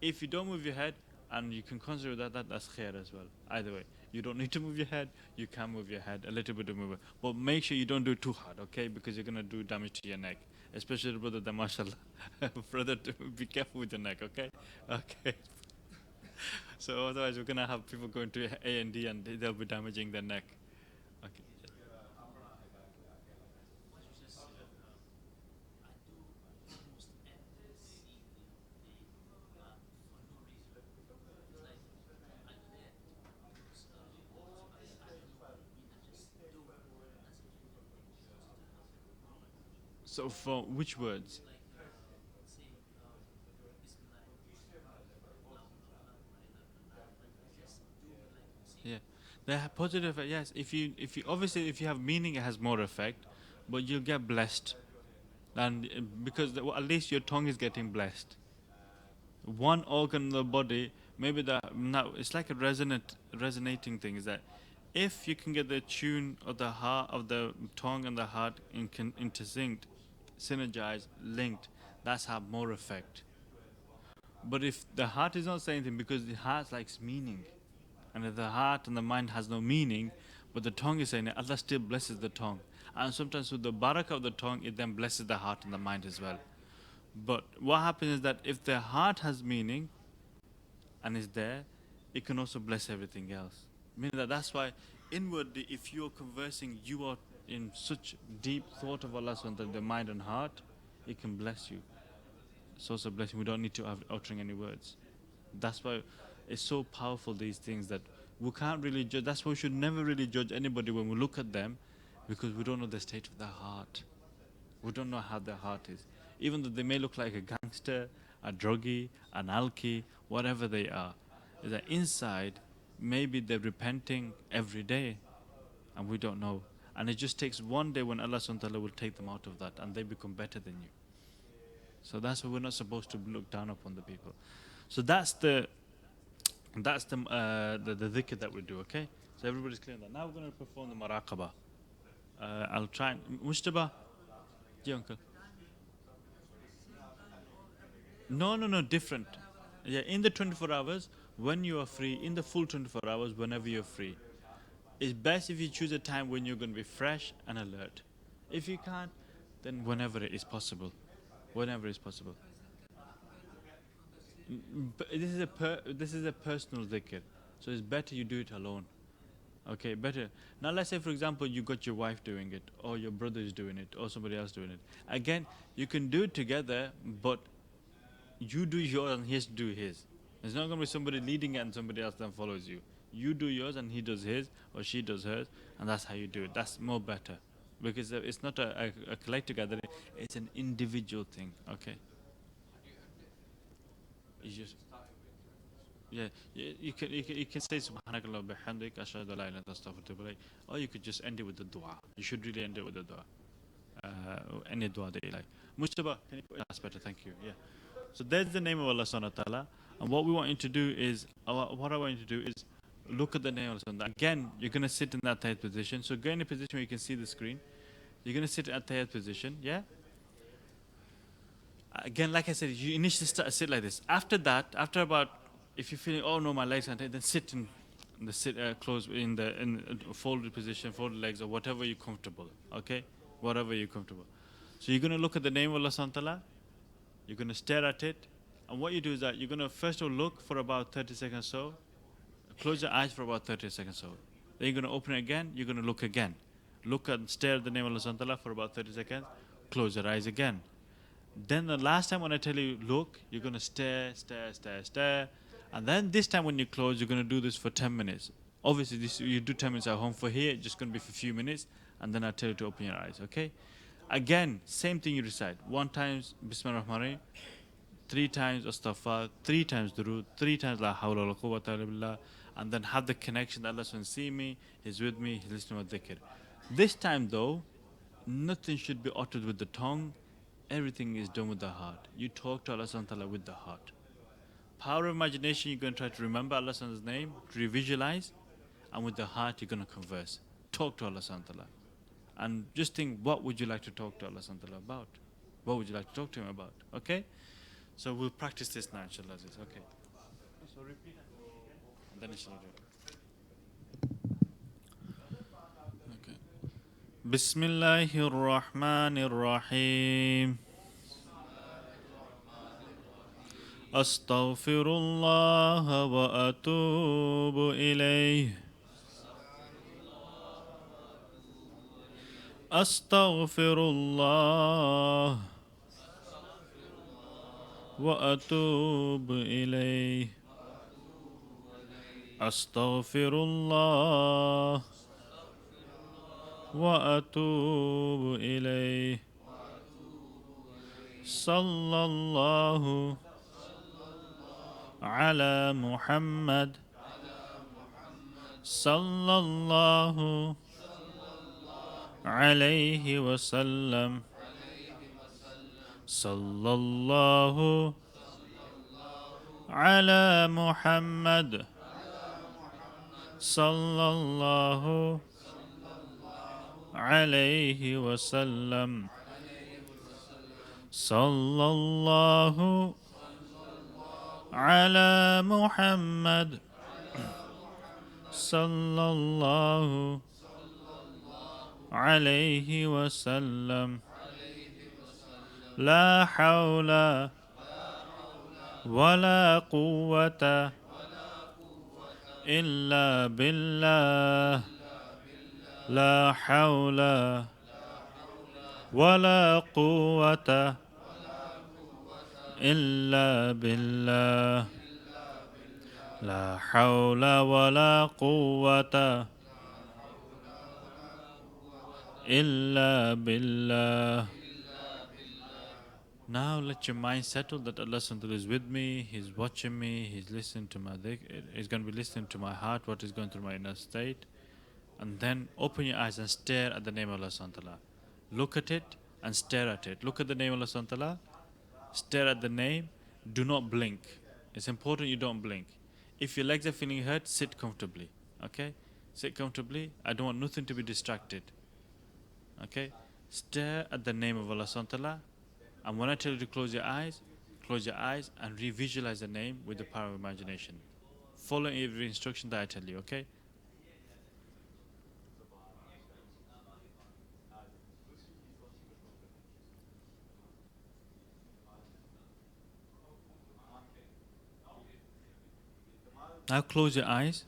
If you don't move your head and you can consider that's khair as well. Either way, you don't need to move your head, you can move your head, a little bit of movement. But make sure you don't do it too hard, okay? Because you're going to do damage to your neck. Especially brother, the mashallah. Brother, be careful with your neck, okay? Okay. So otherwise we're going to have people going to A&D and they'll be damaging their neck. Okay. So for which words? Yeah, they have positive. Yes, if you obviously if you have meaning, it has more effect, but you'll get blessed, and because at least your tongue is getting blessed. One organ in the body, maybe that now it's like a resonating thing. Is that if you can get the tune of the heart of the tongue and the heart intersynced, synergized, linked, that's have more effect. But if the heart is not saying anything because the heart likes meaning, and if the heart and the mind has no meaning, but the tongue is saying it, Allah still blesses the tongue. And sometimes with the barakah of the tongue, it then blesses the heart and the mind as well. But what happens is that if the heart has meaning and is there, it can also bless everything else. Meaning that's why inwardly, if you're conversing, you are in such deep thought of Allah subhanahu wa ta'ala, the mind and heart, it can bless you. Source of blessing. We don't need to have uttering any words. That's why it's so powerful, these things, that we can't really judge. That's why we should never really judge anybody when we look at them, because we don't know the state of their heart. We don't know how their heart is. Even though they may look like a gangster, a druggie, an alkie, whatever they are, is that inside maybe they're repenting every day and we don't know. And it just takes one day when Allah subhanahu wa ta'ala will take them out of that and they become better than you. So that's why we're not supposed to look down upon the people. So that's the dhikr that we do, okay? So everybody's clear on that. Now we're going to perform the maraqabah. I'll try and... Mushtaba? Yeah, uncle. No, different. Yeah, in the 24 hours, when you are free, in the full 24 hours, whenever you're free. It's best if you choose a time when you're going to be fresh and alert. If you can't, then whenever it is possible. Whenever it's possible. But this is a personal dhikr. So it's better you do it alone. Okay, better. Now let's say for example you got your wife doing it, or your brother is doing it, or somebody else doing it. Again, you can do it together, but you do yours and he has to do his. There's not going to be somebody leading it and somebody else then follows you. You do yours and he does his, or she does hers, and that's how you do it. That's more better. Because it's not a collective gathering, it's an individual thing, okay? You just... Yeah, you can say Subhanakallah bihamdik ashhadu an la ilaha illa anta astaghfiruka wa atubu ilayk, or you could just end it with the dua. You should really end it with the dua. Any dua that you like. Mujtaba, can you put it? That's better, thank you. Yeah. So there's the name of Allah subhanahu wa ta'ala. And what we want you to do is, what I want you to do is look at the name of Allah subhanahu wa ta'ala. Again, you're going to sit in that tayyat position. So go in a position where you can see the screen. You're going to sit at tayyat position, yeah? Again, like I said, you initially sit like this. After that, after about, if you're feeling, oh no, my legs aren't, then sit in the close in the folded position, folded legs, or whatever you're comfortable. Okay, whatever you're comfortable. So you're going to look at the name of Allah subhanahu wa ta'ala. You're going to stare at it, and what you do is that you're going to first of all look for about 30 seconds so. Close your eyes for about 30 seconds so. Then you're going to open it again. You're going to look again. Look and stare at the name of Allah subhanahu wa ta'ala for about 30 seconds. Close your eyes again. Then the last time when I tell you look, you're going to stare. And then this time when you close, you're going to do this for 10 minutes. Obviously, you do 10 minutes at home. For here, it's just going to be for a few minutes. And then I tell you to open your eyes, okay? Again, same thing you recite. 1 time, Bismillah ar-Rahman ar-Rahim. 3 times, Astaghfar. 3 times, Durood. 3 times, La hawla wa la quwwata illa billah. And then have the connection that Allah subhanahu see me, He's with me, He's listening to my dhikr. This time though, nothing should be uttered with the tongue. Everything is done with the heart. You talk to Allah subhanahu wa ta'ala with the heart. Power of imagination, you're going to try to remember Allah subhanahu wa ta'ala's name, to visualize, and with the heart you're going to converse. Talk to Allah subhanahu wa ta'ala. and just think, what would you like to talk to Allah subhanahu wa ta'ala about? What would you like to talk to him about? Okay? So we'll practice this now, inshallah. Okay. So repeat and then inshallah. Okay. Bismillahir Rahmanir Rahim. Astaghfirullah wa atubu ilayh. Astaghfirullah wa atubu ilayh. Astaghfirullah wa atubu ilayh. Sallallahu ala Muhammad. Sallallahu alayhi wa sallam. Sallallahu ala Muhammad. Sallallahu alayhi wa sallam. Sallallahu ala Muhammad. Sallallahu alayhi wa sallam. La hawla wa la quwwata illa billah. La hawla wa la quwwata illa billah. La hawla wa la quwwata illa billah. Now let your mind settle that Allah subhanahu wa ta'ala is with me, He's watching me, He's listening to my dhikr, He's going to be listening to my heart, what is going through my inner state. And then open your eyes and stare at the name of Allah subhanahu wa ta'ala. Look at it and stare at it. Look at the name of Allah subhanahu wa ta'ala, stare at the name, do not blink. It's important you don't blink. If your legs are feeling hurt, sit comfortably. Okay? Sit comfortably. I don't want nothing to be distracted. Okay? Stare at the name of Allah subhanahu wa ta'ala. And when I tell you to close your eyes and revisualize the name with the power of imagination. Follow every instruction that I tell you, okay? Now close your eyes.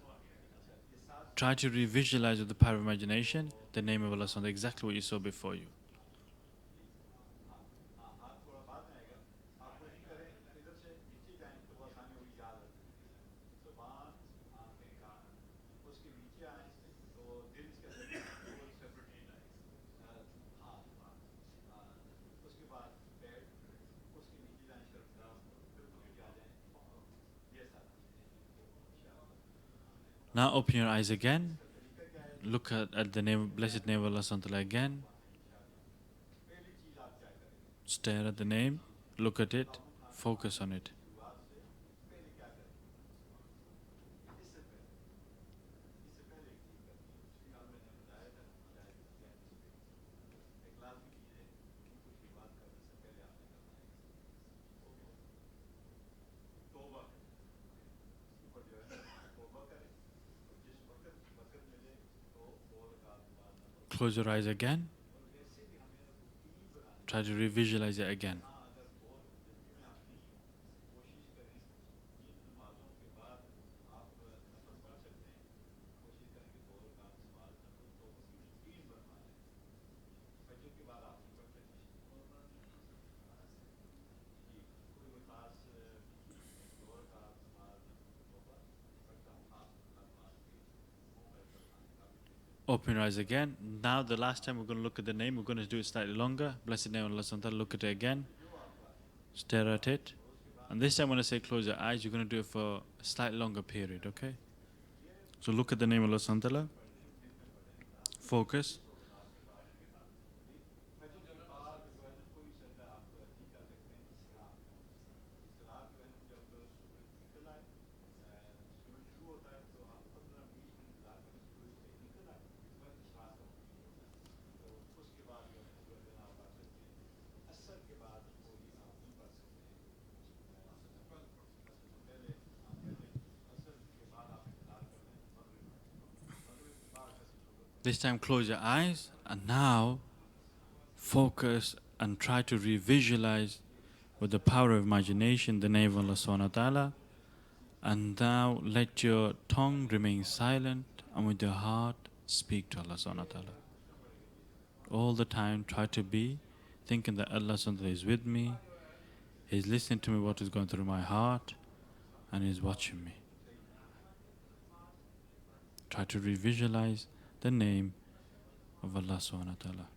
Try to revisualize with the power of imagination the name of Allah subhanahu wa ta'ala, exactly what you saw before you. Now open your eyes again. Look at the name, blessed name of Allah subhanahu wa ta'ala again. Stare at the name, look at it, focus on it. Close your eyes again. Try to revisualize it again. Open your eyes again. Now the last time we're going to look at the name, we're going to do it slightly longer. Blessed name of Allah subhanahu wa ta'ala. Look at it again. Stare at it. And this time when I say close your eyes, you're going to do it for a slightly longer period, okay? So look at the name of Allah subhanahu wa ta'ala. Focus. This time close your eyes and now focus and try to revisualize with the power of imagination the name of Allah subhanahu wa ta'ala. And now let your tongue remain silent and with your heart speak to Allah subhanahu wa ta'ala. All the time try to be thinking that Allah subhanahu wa ta'ala is with me, He's listening to me what is going through my heart, and He's watching me. Try to revisualize the name of Allah subhanahu wa ta'ala.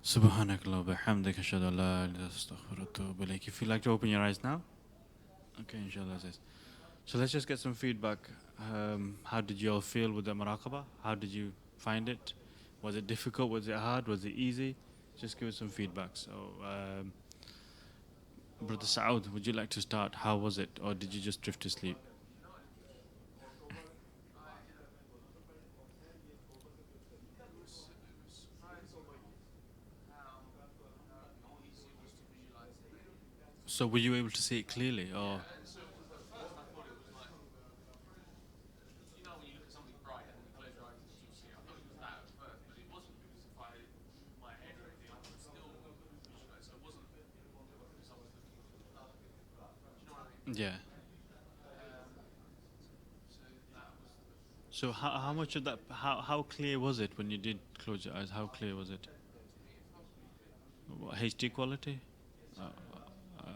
Subhanakallah wa bihamdika ashhadu an la ilaha illa anta astaghfiruka wa atubu ilayk. If you'd like to open your eyes now. Okay, inshallah. So let's just get some feedback. How did you all feel with the muraqabah? How did you find it? Was it difficult? Was it hard? Was it easy? Just give us some feedback. So, Brother Saud, would you like to start? How was it? Or did you just drift to sleep? So were you able to see it clearly? Or yeah. So how much of that, how clear was it when you did close your eyes? How clear was it? HD quality? Uh, uh,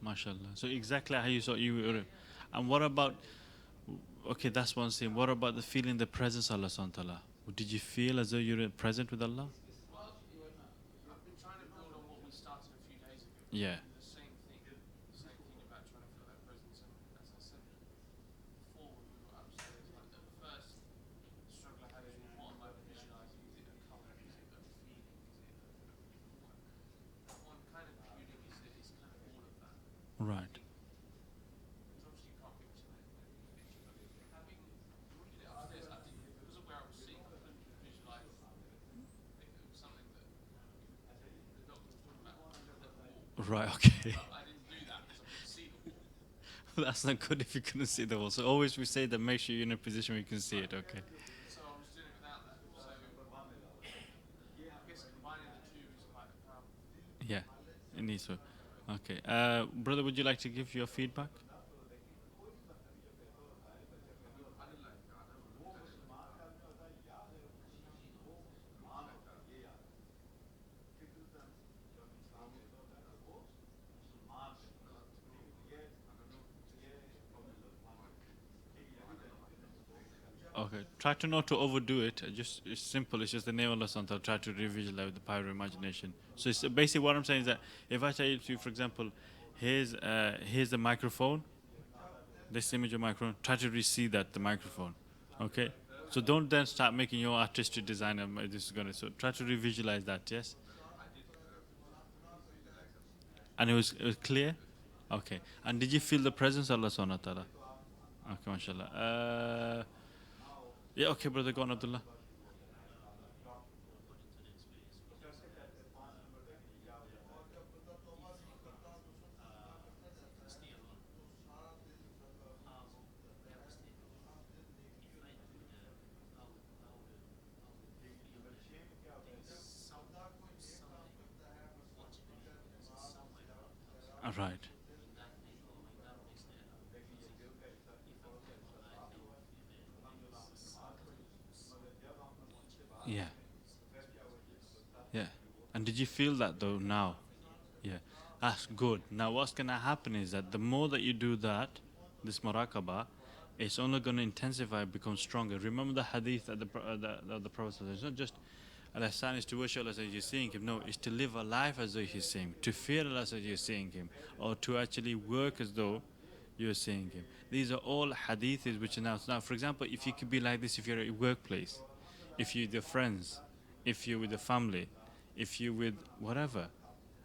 MashaAllah. So exactly how you saw you were. And what about, okay, that's one thing. What about the feeling the presence of Allah subhanahu wa ta'ala? Did you feel as though you were present with Allah? Yeah. Right. Right, okay. That's not good if you couldn't see the wall. So always we say that make sure you're in a position where you can see it, okay? Yeah, it needs to. Okay. Brother, would you like to give your feedback? Okay. Try to not to overdo it. Just it's simple. It's just the name of Allah subhanahu wa ta'ala. Try to revisualize with the power of imagination. So it's basically what I'm saying is that if I tell you to, for example, here's the microphone, this image of microphone. Try to receive that the microphone. Okay. So don't then start making your artistic design. This is gonna. So try to revisualize that. Yes. And it was clear. Okay. And did you feel the presence of Allah subhanahu wa ta'ala? Okay, mashallah. Yeah, okay, brother, go on, Abdullah. Right. Yeah. Yeah. And did you feel that though now? Yeah. That's good. Now what's gonna happen is that the more that you do that, this muraqabah, it's only gonna intensify, become stronger. Remember the hadith that the Prophet said, it's not just Al-Ihsan is to worship Allah as you're seeing Him. No, it's to live a life as though you're seeing Him, to fear Allah as though you're seeing Him, or to actually work as though you're seeing Him. These are all hadiths which announce. Now, for example, if you could be like this if you're at your workplace, if you're with your friends, if you're with the family, if you're with whatever.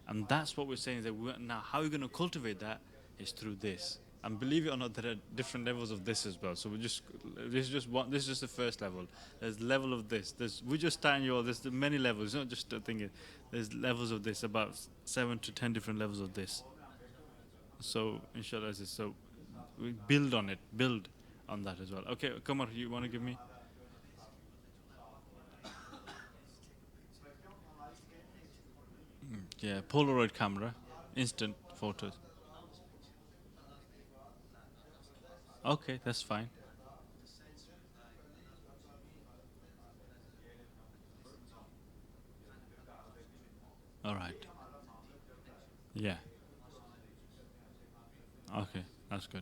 And that's what we're saying is that now how we're going to cultivate that is through this. And believe it or not, there are different levels of this as well. So we just this is just one. This is just the first level. There's level of this. We just starting you all. There's many levels. It's not just a thing. There's levels of this. About 7 to 10 different levels of this. So inshallah, so we build on it. Build on that as well. Okay, come on. You want to give me? Yeah, Polaroid camera, instant photos. Okay, that's fine. All right. Yeah. Okay, that's good.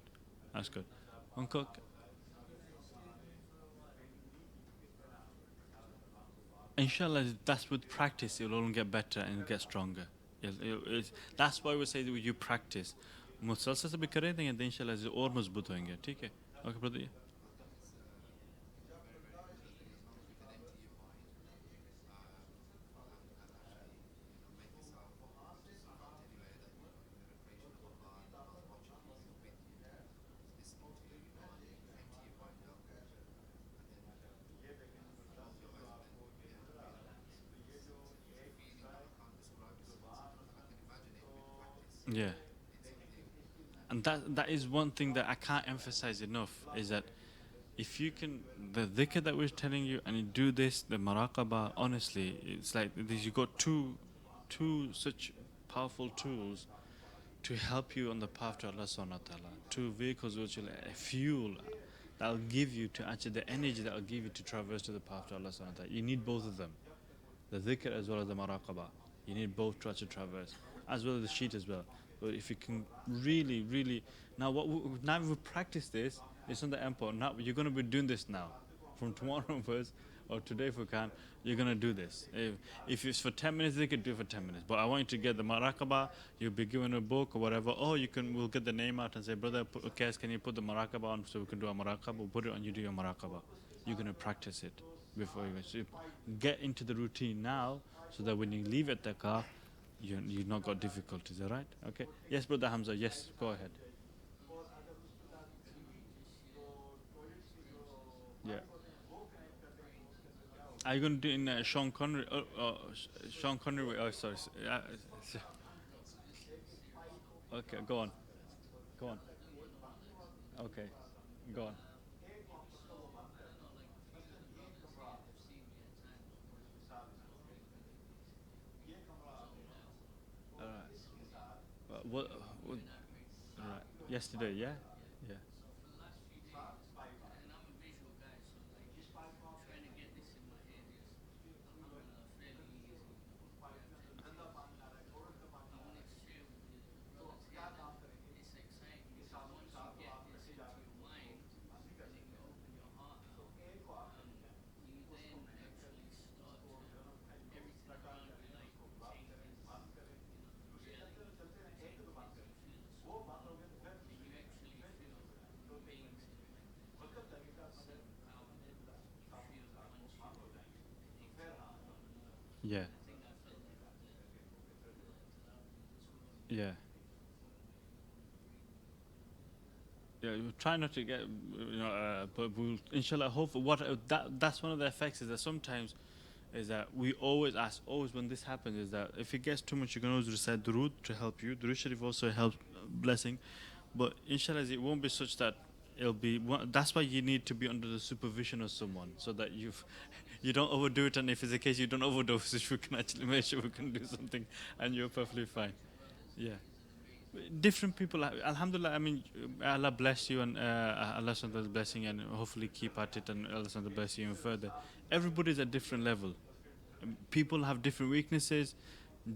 That's good. Uncle, inshallah, that's with practice. It'll only get better and get stronger. That's why we say that you practice. मुसलसल से भी करे देंगे तो इंशाल्लाह से और मजबूत होंगे ठीक है okay brother yeah and that is one thing that I can't emphasize enough is that if you can the dhikr that we're telling you and you do this the maraqaba honestly it's like you got two such powerful tools to help you on the path to Allah subhanahu wa ta'ala. Two vehicles which will fuel that'll give you to actually the energy that'll give you to traverse to the path to Allah subhanahu wa ta'ala. You need both of them. The dhikr as well as the maraqabah. You need both to actually traverse. As well as the sheet as well. But if you can really now now we practice this, it's not the important. Now you're gonna be doing this now. From tomorrow onwards or today if we can, you're gonna do this. If it's for 10 minutes, they could do it for 10 minutes. But I want you to get the maraqabah, you'll be given a book or whatever. Or we'll get the name out and say, brother, Qais, can you put the maraqabah on so we can do a maraqabah? We'll put it on, you do your maraqabah. You're gonna practice it before you so get into the routine now so that when you leave at the car, you've not got difficulties, all right? Okay. Yes, brother Hamza, yes, go ahead. Yeah. Are you going to do it in Sean Connery? Sean Connery. Oh, sorry. Okay, go on. Go on. Okay, go on. All right. What right. Yesterday, yeah? Yeah. Yeah. Yeah. Yeah, we try not to get, but we'll, inshallah, hope that's one of the effects is that sometimes is that we always ask, always when this happens, is that if it gets too much, you can always recite Durood to help you. Durood Sharif also helps blessing. But inshallah, it won't be such that it'll be, that's why you need to be under the supervision of someone so that you don't overdo it. And if it's the case, you don't overdose, we can actually make sure we can do something and you're perfectly fine. Yeah. different people. Alhamdulillah. I mean, Allah bless you and Allah Subhanahu blessing, and hopefully keep at it, and Allah Subhanahu bless you even further. Everybody's at different level. People have different weaknesses,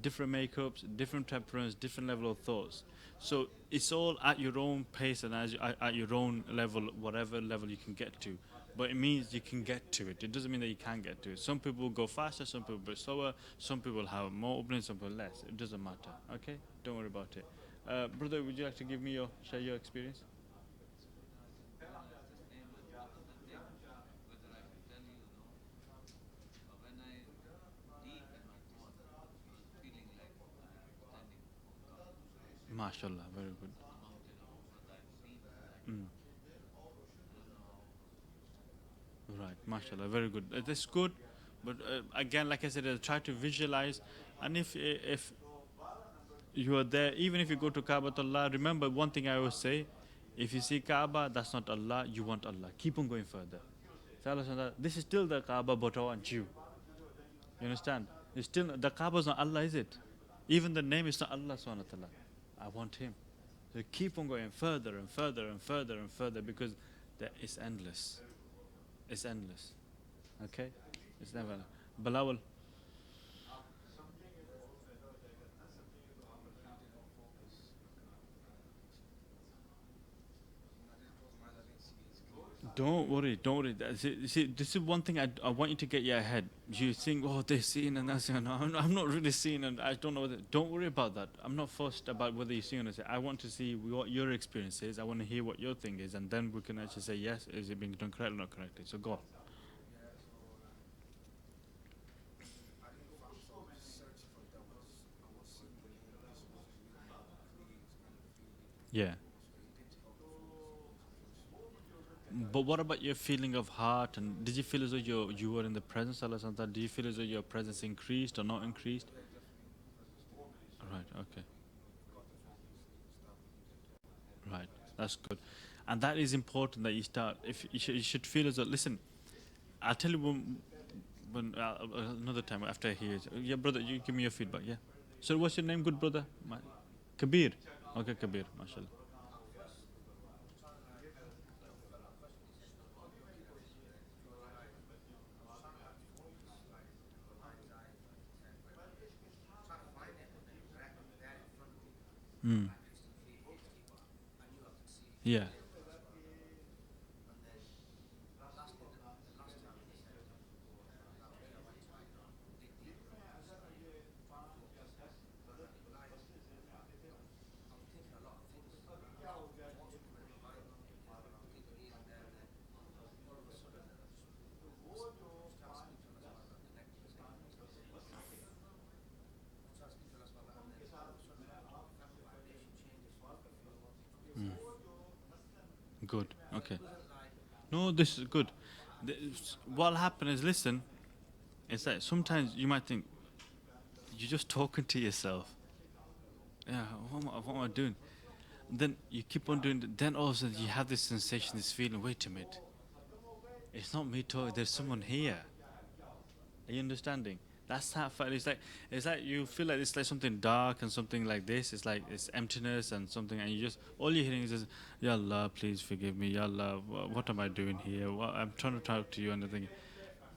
different makeups, different temperaments, different level of thoughts. So it's all at your own pace and at your own level, whatever level you can get to. But it means you can get to it. It doesn't mean that you can't get to it. Some people go faster, some people go slower, some people have more openings, some people less. It doesn't matter. Okay, don't worry about it. Brother, would you like to give me share your experience? MashaAllah, very good. Mm. Right, mashallah, very good. That's good, but again, like I said, try to visualize, and if you are there, even if you go to Kaabatullah, remember one thing I always say: if you see Kaaba, that's not Allah. You want Allah. Keep on going further. So Allah said, this is still the Kaaba, but I want you. You understand? It's still the Kaaba is not Allah, is it? Even the name is not Allah Subhanahu wa Taala. I want Him. So keep on going further and further and further and further because it's endless. It's endless. Okay? It's never. Balawal. Don't worry, don't worry. See, this is one thing I want you to get your head. You think, oh, they're seeing and that's, no, I'm not really seeing and I don't know whether, don't worry about that. I'm not fussed about whether you're seeing or not. I want to see what your experience is. I want to hear what your thing is and then we can actually say, yes, is it being done correctly or not correctly? So go on. Yeah. But what about your feeling of heart? And did you feel as though you were in the presence of Allah Subhanahu wa Ta'ala? Did you feel as though your presence increased or not increased? Right, okay. Right, that's good. And that is important that you start. If you should feel as though, listen, I'll tell you when another time after I hear it. Yeah, brother, you give me your feedback, yeah? So what's your name, good brother? Kabir. Okay, Kabir, mashallah. Mm. Yeah. Mm. Good. Okay. No, this is good. What'll happen is, listen, it's that sometimes you might think you're just talking to yourself. Yeah, what am I doing? Then you keep on doing it. Then all of a sudden you have this sensation, this feeling. Wait a minute, it's not me talking. There's someone here. Are you understanding? That's that felt. It's like you feel like it's like something dark and something like this. It's like it's emptiness and something, and you just all you're hearing is just, Ya Allah, please forgive me. Ya Allah, what am I doing here? I'm trying to talk to you and everything.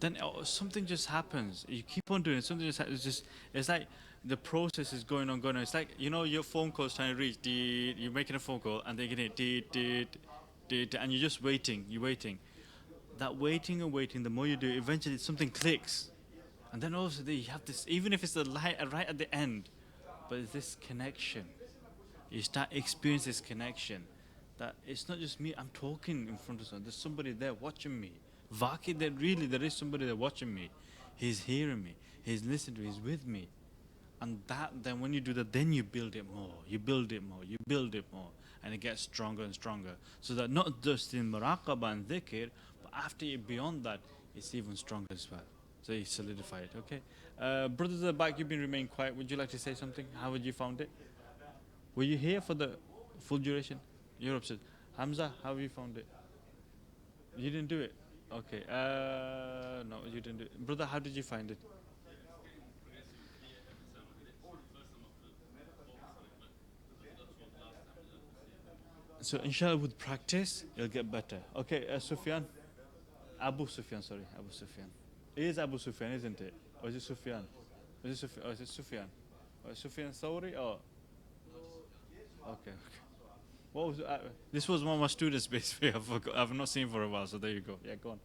Then something just happens. You keep on doing it. Something just it's just it's like the process is going on, going on. It's like your phone call's trying to reach. You're making a phone call and they're getting it, and you're just waiting. You're waiting. That waiting and waiting. The more you do, eventually something clicks, and then also you have this. Even if it's the light right at the end, but it's this connection. You start experiencing this connection. That it's not just me. I'm talking in front of someone. There's somebody there watching me. Vaki, there is somebody there watching me. He's hearing me. He's listening to me. He's with me. And that then when you do that, then you build it more. You build it more. You build it more. And it gets stronger and stronger. So that not just in muraqabah and dhikr, but after you beyond that, it's even stronger as well. So you solidify it, okay? Brothers at the back, you've been remaining quiet. Would you like to say something? How would you found it? Were you here for the full duration? You're upset. Hamza, how have you found it? You didn't do it? Okay. No, you didn't do it. Brother, how did you find it? So inshallah, with practice, you'll get better. Okay, Sufyan, Abu Sufyan, sorry, Abu Sufyan. It is Abu Sufyan, isn't it? Or is it Sufyan? Is it Sufyan? Or is it Sufyan? Or Sufyan Thawri? Or okay, okay. What was this? Was one of my students, basically. I've not seen for a while, so there you go. Yeah, go on.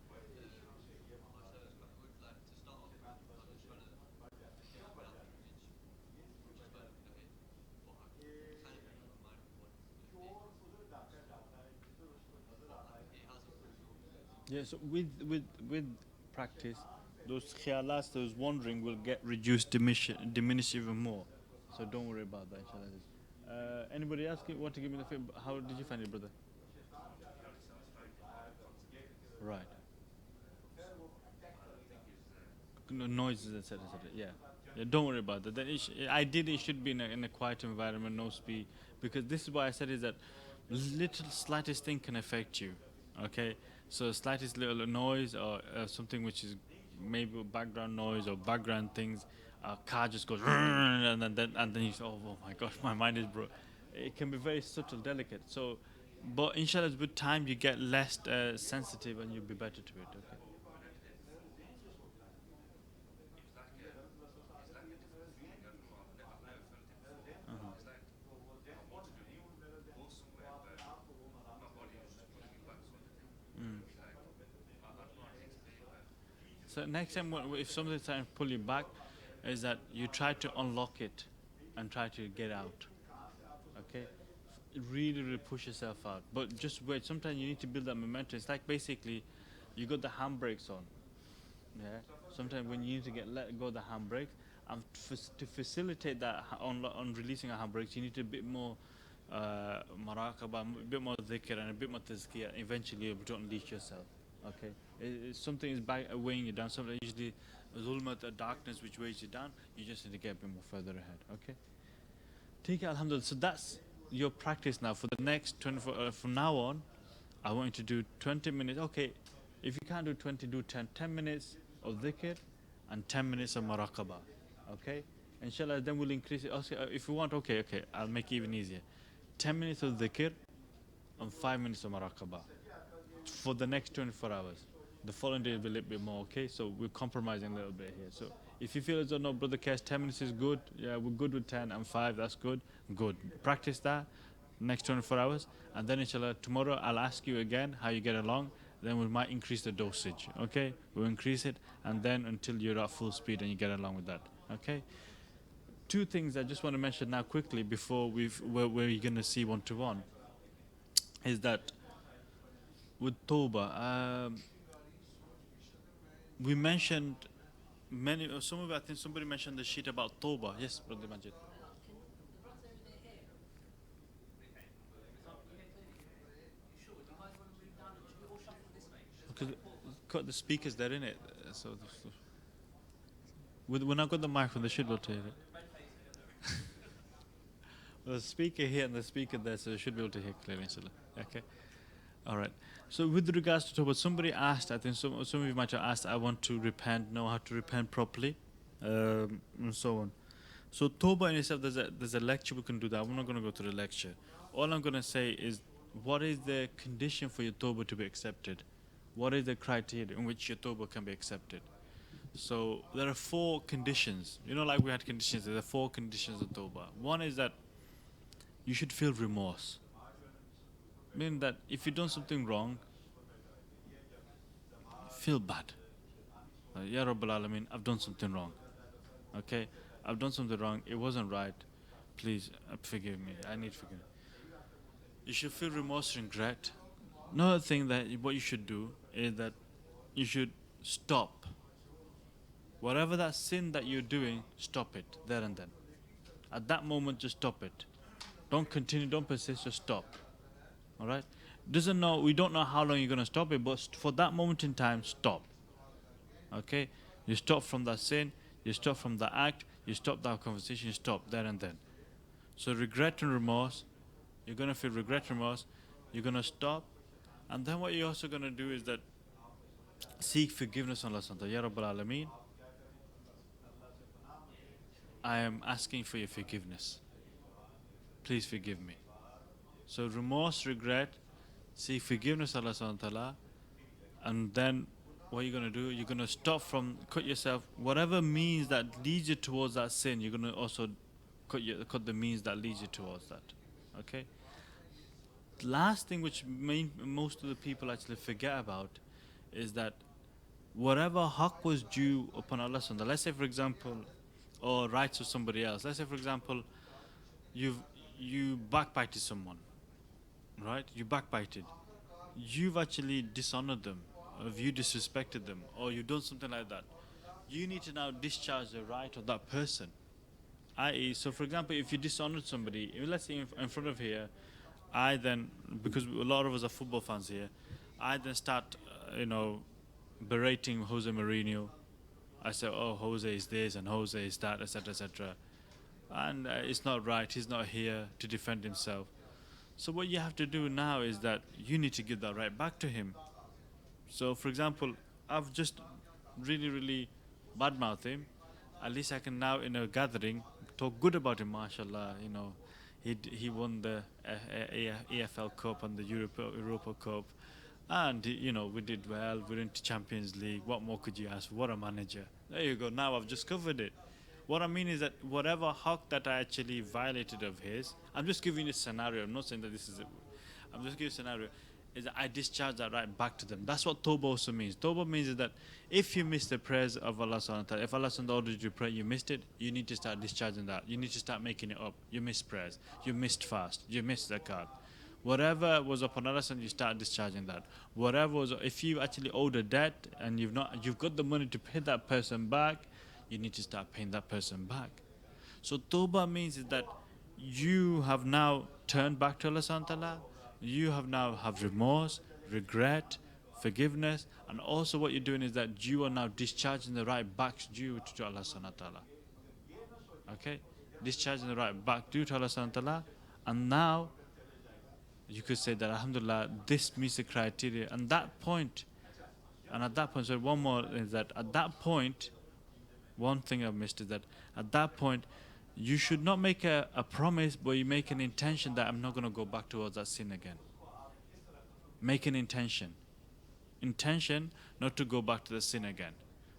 Yeah, so with practice, those khiyalas, those wandering will get reduced, diminish even more. So don't worry about that, inshallah. Anybody else want to give me the feedback? How did you find it, brother? Right. No, noises, etc., etc. Yeah. Yeah, don't worry about that. Then ideally, it should be in a quiet environment, no speed, because this is why I said is that little slightest thing can affect you. Okay, so slightest little noise or something which is maybe background noise or background things, a car just goes and then you say, oh my gosh, my mind is broke. It can be very subtle, delicate. So, but inshallah, with time you get less sensitive and you'll be better to it. Okay. Mm. So next time, if something's trying to pull you back, is that you try to unlock it and try to get out. Okay, really, really push yourself out. But just wait. Sometimes you need to build that momentum. It's like basically, you got the handbrakes on. Yeah. Sometimes when you need to let go of the handbrake, and to facilitate that on releasing a handbrake, you need a bit more maraqaba, a bit more dhikr, and a bit more tazkiyah. Eventually, you're able to unleash yourself. Okay. Something is weighing you down. Something usually zulmat, the darkness which weighs you down. You just need to get a bit more further ahead. Okay. Take it, alhamdulillah. So that's your practice now. For the next 24, from now on, I want you to do 20 minutes. Okay, if you can't do 20, do 10. 10 minutes of dhikr and 10 minutes of maraqabah. Okay? Inshallah, then we'll increase it. Also, if you want, okay, I'll make it even easier. 10 minutes of dhikr and 5 minutes of maraqabah for the next 24 hours. The following day will be a little bit more, okay? So we're compromising a little bit here. So if you feel as though, no, Brother Kes, 10 minutes is good, yeah, we're good with 10 and 5, that's good, good. Practice that next 24 hours. And then, inshallah, tomorrow I'll ask you again how you get along. Then we might increase the dosage, okay? We'll increase it, and then until you're at full speed and you get along with that, okay? Two things I just want to mention now quickly before where you're going to see one-to-one is that with Tawbah, we mentioned many, some of it, I think somebody mentioned the sheet about Tawbah. Yes, Brother Majid. Because got the speakers there in it, so when I got the mic from the should be able to hear it. The speaker here and the speaker there, so they should be able to hear clearly, inshallah. Okay. All right. So with regards to Tawbah, somebody asked, I think some of you might have asked, I want to repent, know how to repent properly, and so on. So Tawbah in itself, there's a lecture we can do that. I'm not going to go through the lecture. All I'm going to say is, what is the condition for your Tawbah to be accepted? What is the criteria in which your Tawbah can be accepted? So there are 4 conditions. You know, like we had conditions, there are 4 conditions of Tawbah. One is that you should feel remorse. Meaning that if you've done something wrong, feel bad. Ya Rabbal Alameen, I've done something wrong. Okay? I've done something wrong. It wasn't right. Please forgive me. I need forgiveness. You should feel remorse and regret. Another thing that what you should do is that you should stop. Whatever that sin that you're doing, stop it there and then. At that moment, just stop it. Don't continue, don't persist, just stop. Alright? We don't know how long you're going to stop it, but for that moment in time, stop. Okay? You stop from that sin, you stop from the act, you stop that conversation, you stop there and then. So regret and remorse, you're going to feel regret and remorse, you're going to stop, and then what you're also going to do is that seek forgiveness on Allah Subhanahu Ya Rabbal Alameen, I am asking for your forgiveness. Please forgive me. So remorse, regret, seek forgiveness, Allah subhanahu wa ta'ala, and then what you're going to do, you're going to stop from, cut yourself, whatever means that leads you towards that sin, you're going to also cut the means that leads you towards that. Okay? The last thing which most of the people actually forget about is that whatever haqq was due upon Allah subhanahu wa ta'ala, let's say for example, or rights of somebody else, let's say for example, you backbited someone, right? You backbited. You've actually dishonored them, or you disrespected them, or you've done something like that. You need to now discharge the right of that person. I.e., so for example, if you dishonored somebody, let's say in front of here, I then, because a lot of us are football fans here, I then start, berating Jose Mourinho. I say, oh, Jose is this and Jose is that, etc., etc. And it's not right. He's not here to defend himself. So what you have to do now is that you need to give that right back to him. So, for example, I've just really, really badmouthed him. At least I can now, in a gathering, talk good about him. MashaAllah, he won the EFL Cup and the Europa Cup, and we did well. We're into Champions League. What more could you ask? What a manager! There you go. Now I've just covered it. What I mean is that whatever haqq that I actually violated of his, I'm just giving you a scenario. I'm not saying that this is it. I'm just giving you a scenario. Is that I discharge that right back to them. That's what Tawbah also means. Tawbah means is that if you miss the prayers of Allah subhanahu wa ta'ala, if Allah subhanahu wa ta'ala ordered you to pray, you missed it, you need to start discharging that. You need to start making it up. You missed prayers. You missed fast. You missed zakat. Whatever was upon Allah, you start discharging that. Whatever was, if you actually owed a debt and you've got the money to pay that person back, you need to start paying that person back. So Tawbah means is that you have now turned back to Allah subhanahu wa ta'ala. You have remorse, regret, forgiveness, and also what you're doing is that you are now discharging the right back due to Allah subhanahu wa ta'ala. Okay? Discharging the right back due to Allah subhanahu wa ta'ala, and now you could say that alhamdulillah, this meets the criteria. And at that point, so one more is that at that point, one thing I've missed is that at that point, you should not make a promise, but you make an intention that I'm not going to go back towards that sin again. Make an intention. Intention not to go back to the sin again.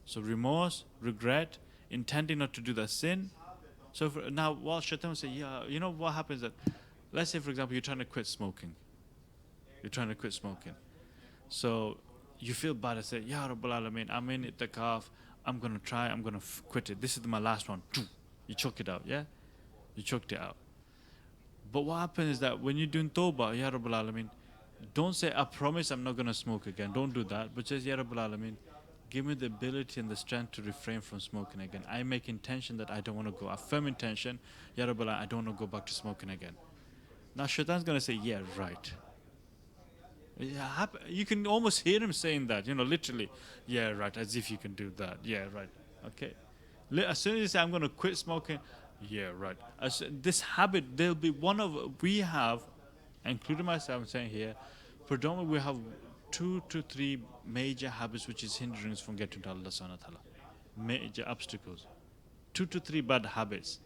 So remorse, regret, intending not to do the sin. So now, while Shaitan will say, yeah, you know what happens that, let's say for example, you're trying to quit smoking. So you feel bad and say, Ya Rabbal Alameen, I'm in Itekaf, I'm going to try, I'm going to quit it. This is my last one. You choke it out, yeah? You choked it out. But what happens is that when you're doing Tawbah, Ya Rabbal Alameen, don't say, I promise I'm not going to smoke again. Don't do that. But just, Ya Rabbal Alameen, give me the ability and the strength to refrain from smoking again. I make intention that I don't want to go. A firm intention, Ya Rabbal Alameen, I don't want to go back to smoking again. Now Shaitan's going to say, yeah, right. You can almost hear him saying that, literally. Yeah, right, as if you can do that. Yeah, right. Okay. As soon as you say, I'm going to quit smoking, yeah, right. This habit, we have, including myself, I'm saying here, predominantly we have 2 to 3 major habits which is hindering us from getting to Allah subhanahu wa ta'ala. Major obstacles. 2 to 3 bad habits.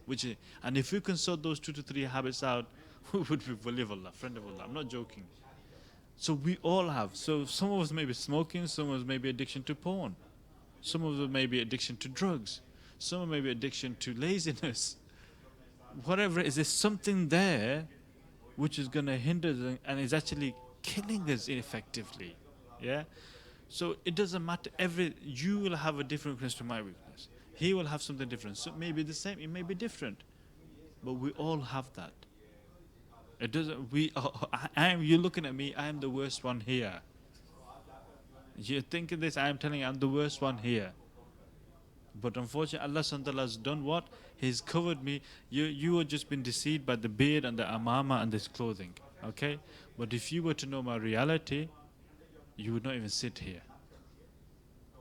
And if we can sort those 2 to 3 habits out, we would be wali of Allah, friend of Allah. I'm not joking. So we all have. So some of us may be smoking, some of us may be addiction to porn. Some of us may be addiction to drugs. Some may be addiction to laziness. Whatever it is, there's something there which is going to hinder us and is actually killing us ineffectively. Yeah? So it doesn't matter. You will have a different weakness to my weakness. He will have something different. So it may be the same, it may be different. But we all have that. It doesn't. You're looking at me. I am the worst one here. You're thinking this. I am telling you, I'm the worst one here. But unfortunately, Allah subhanahu wa ta'ala has done what? He's covered me. You have just been deceived by the beard and the amama and this clothing. Okay. But if you were to know my reality, you would not even sit here.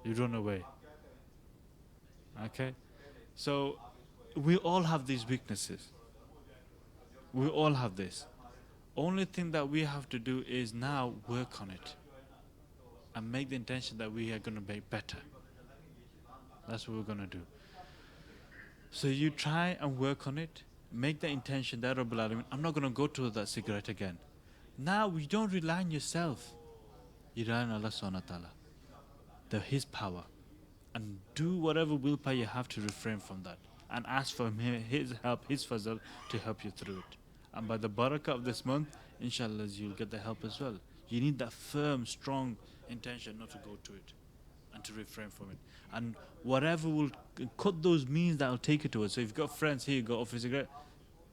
You'd run away. Okay. So we all have these weaknesses. We all have this. Only thing that we have to do is now work on it and make the intention that we are going to be better. That's what we're going to do. So you try and work on it. Make the intention that, Rabbul Alameen, I'm not going to go to that cigarette again. Now you don't rely on yourself. You rely on Allah subhanahu wa ta'ala. His power. And do whatever willpower you have to refrain from that. And ask for his help, his fazl to help you through it. And by the barakah of this month, inshallah, you'll get the help as well. You need that firm, strong intention not to go to it and to refrain from it. And whatever will cut those means that will take you to it. So if you've got friends here, you got office cigarette,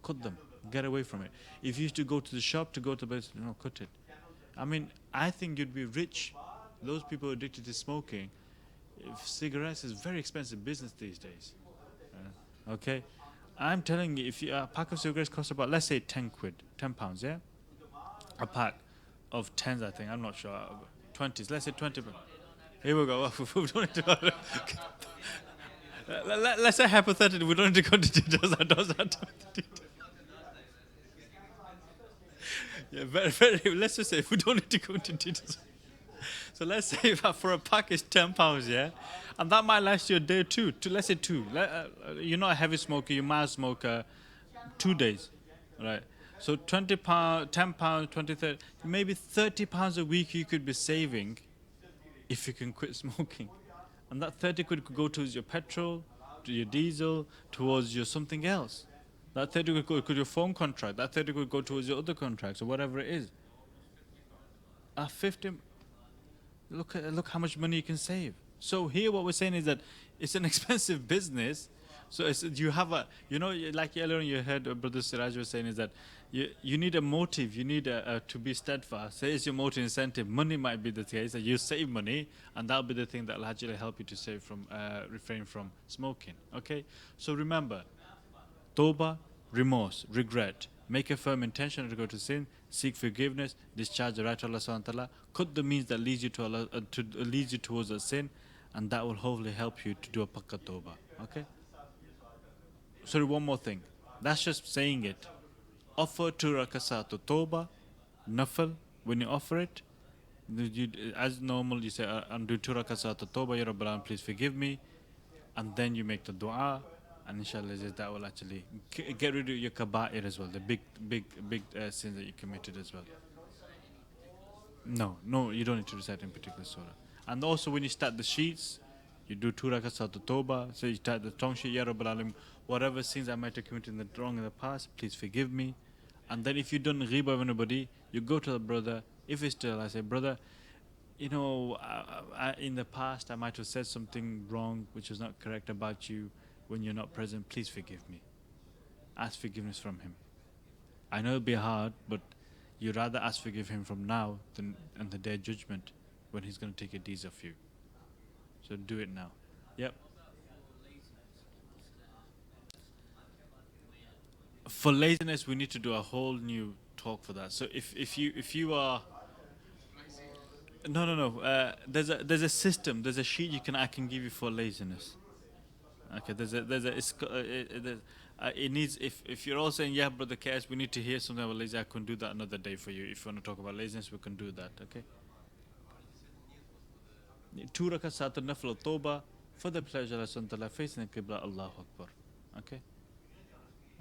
cut them. Get away from it. If you used to go to the shop to go to bed, cut it. I mean, I think you'd be rich. Those people addicted to smoking, if cigarettes is very expensive business these days. Okay? I'm telling you, if a pack of cigarettes costs about, let's say, 10 quid, 10 pounds, yeah? A pack of 10s, I think, I'm not sure. 20s, let's say 20 pounds. Here we go. We don't need to let's say hypothetically, we don't need to go into details. I don't yeah, very, let's just say we don't need to go into details. So let's say for a pack is £10, yeah? And that might last you a day or two. Let's say two. You're not a heavy smoker, you're a mild smoker, 2 days, right? So £20, £10, 20, 30, maybe £30 a week you could be saving if you can quit smoking. And that 30 could go towards your petrol, to your diesel, towards your something else. That 30 could go to your phone contract. That 30 could go towards your other contracts or whatever it is. 50, look how much money you can save. So here what we're saying is that it's an expensive business. So you have like earlier on you heard Brother Siraj was saying is that you need a motive. You need to be steadfast. Say it's your motive incentive. Money might be the case that you save money, and that'll be the thing that will actually help you to save from refrain from smoking. Okay. So remember, Tawbah, remorse, regret. Make a firm intention to go to sin, seek forgiveness, discharge the right to Allah subhanahu wa ta'ala, cut the means that leads you to Allah, leads you towards a sin, and that will hopefully help you to do a pakka tawbah. Okay? Sorry, one more thing. That's just saying it. Offer 2 rakasat tawbah, nafal, when you offer it, as normal you say, I'm doing 2 rakasat tawbah, Ya Rabbal Alamin, please forgive me, and then you make the dua. And inshallah, that will actually get rid of your kaba'ir as well, the big sins that you committed as well. No, you don't need to recite in particular surah. And also when you start the sheets, you do 2 rakats of the tawbah. So you start the tongue sheet, Ya Rabbal Alamin, whatever sins I might have committed wrong in the past, please forgive me. And then if you don't ghiba of anybody, you go to the brother. If it's still, I say, brother, in the past I might have said something wrong which was not correct about you. When you're not present, please forgive me. Ask forgiveness from him. I know it'll be hard, but you'd rather ask forgive him from now than on the day of judgment when he's going to take your deeds of you. So do it now. Yep. For laziness, we need to do a whole new talk for that. So if you are no, there's a system, there's a sheet I can give you for laziness. Okay, it needs, if you're all saying, yeah, Brother Qais, we need to hear something about laziness, I can do that another day for you. If you want to talk about laziness, we can do that, okay? 2 rakats at nafl tawbah for the pleasure of Allah, facing the Qibla, Allahu Akbar. Okay?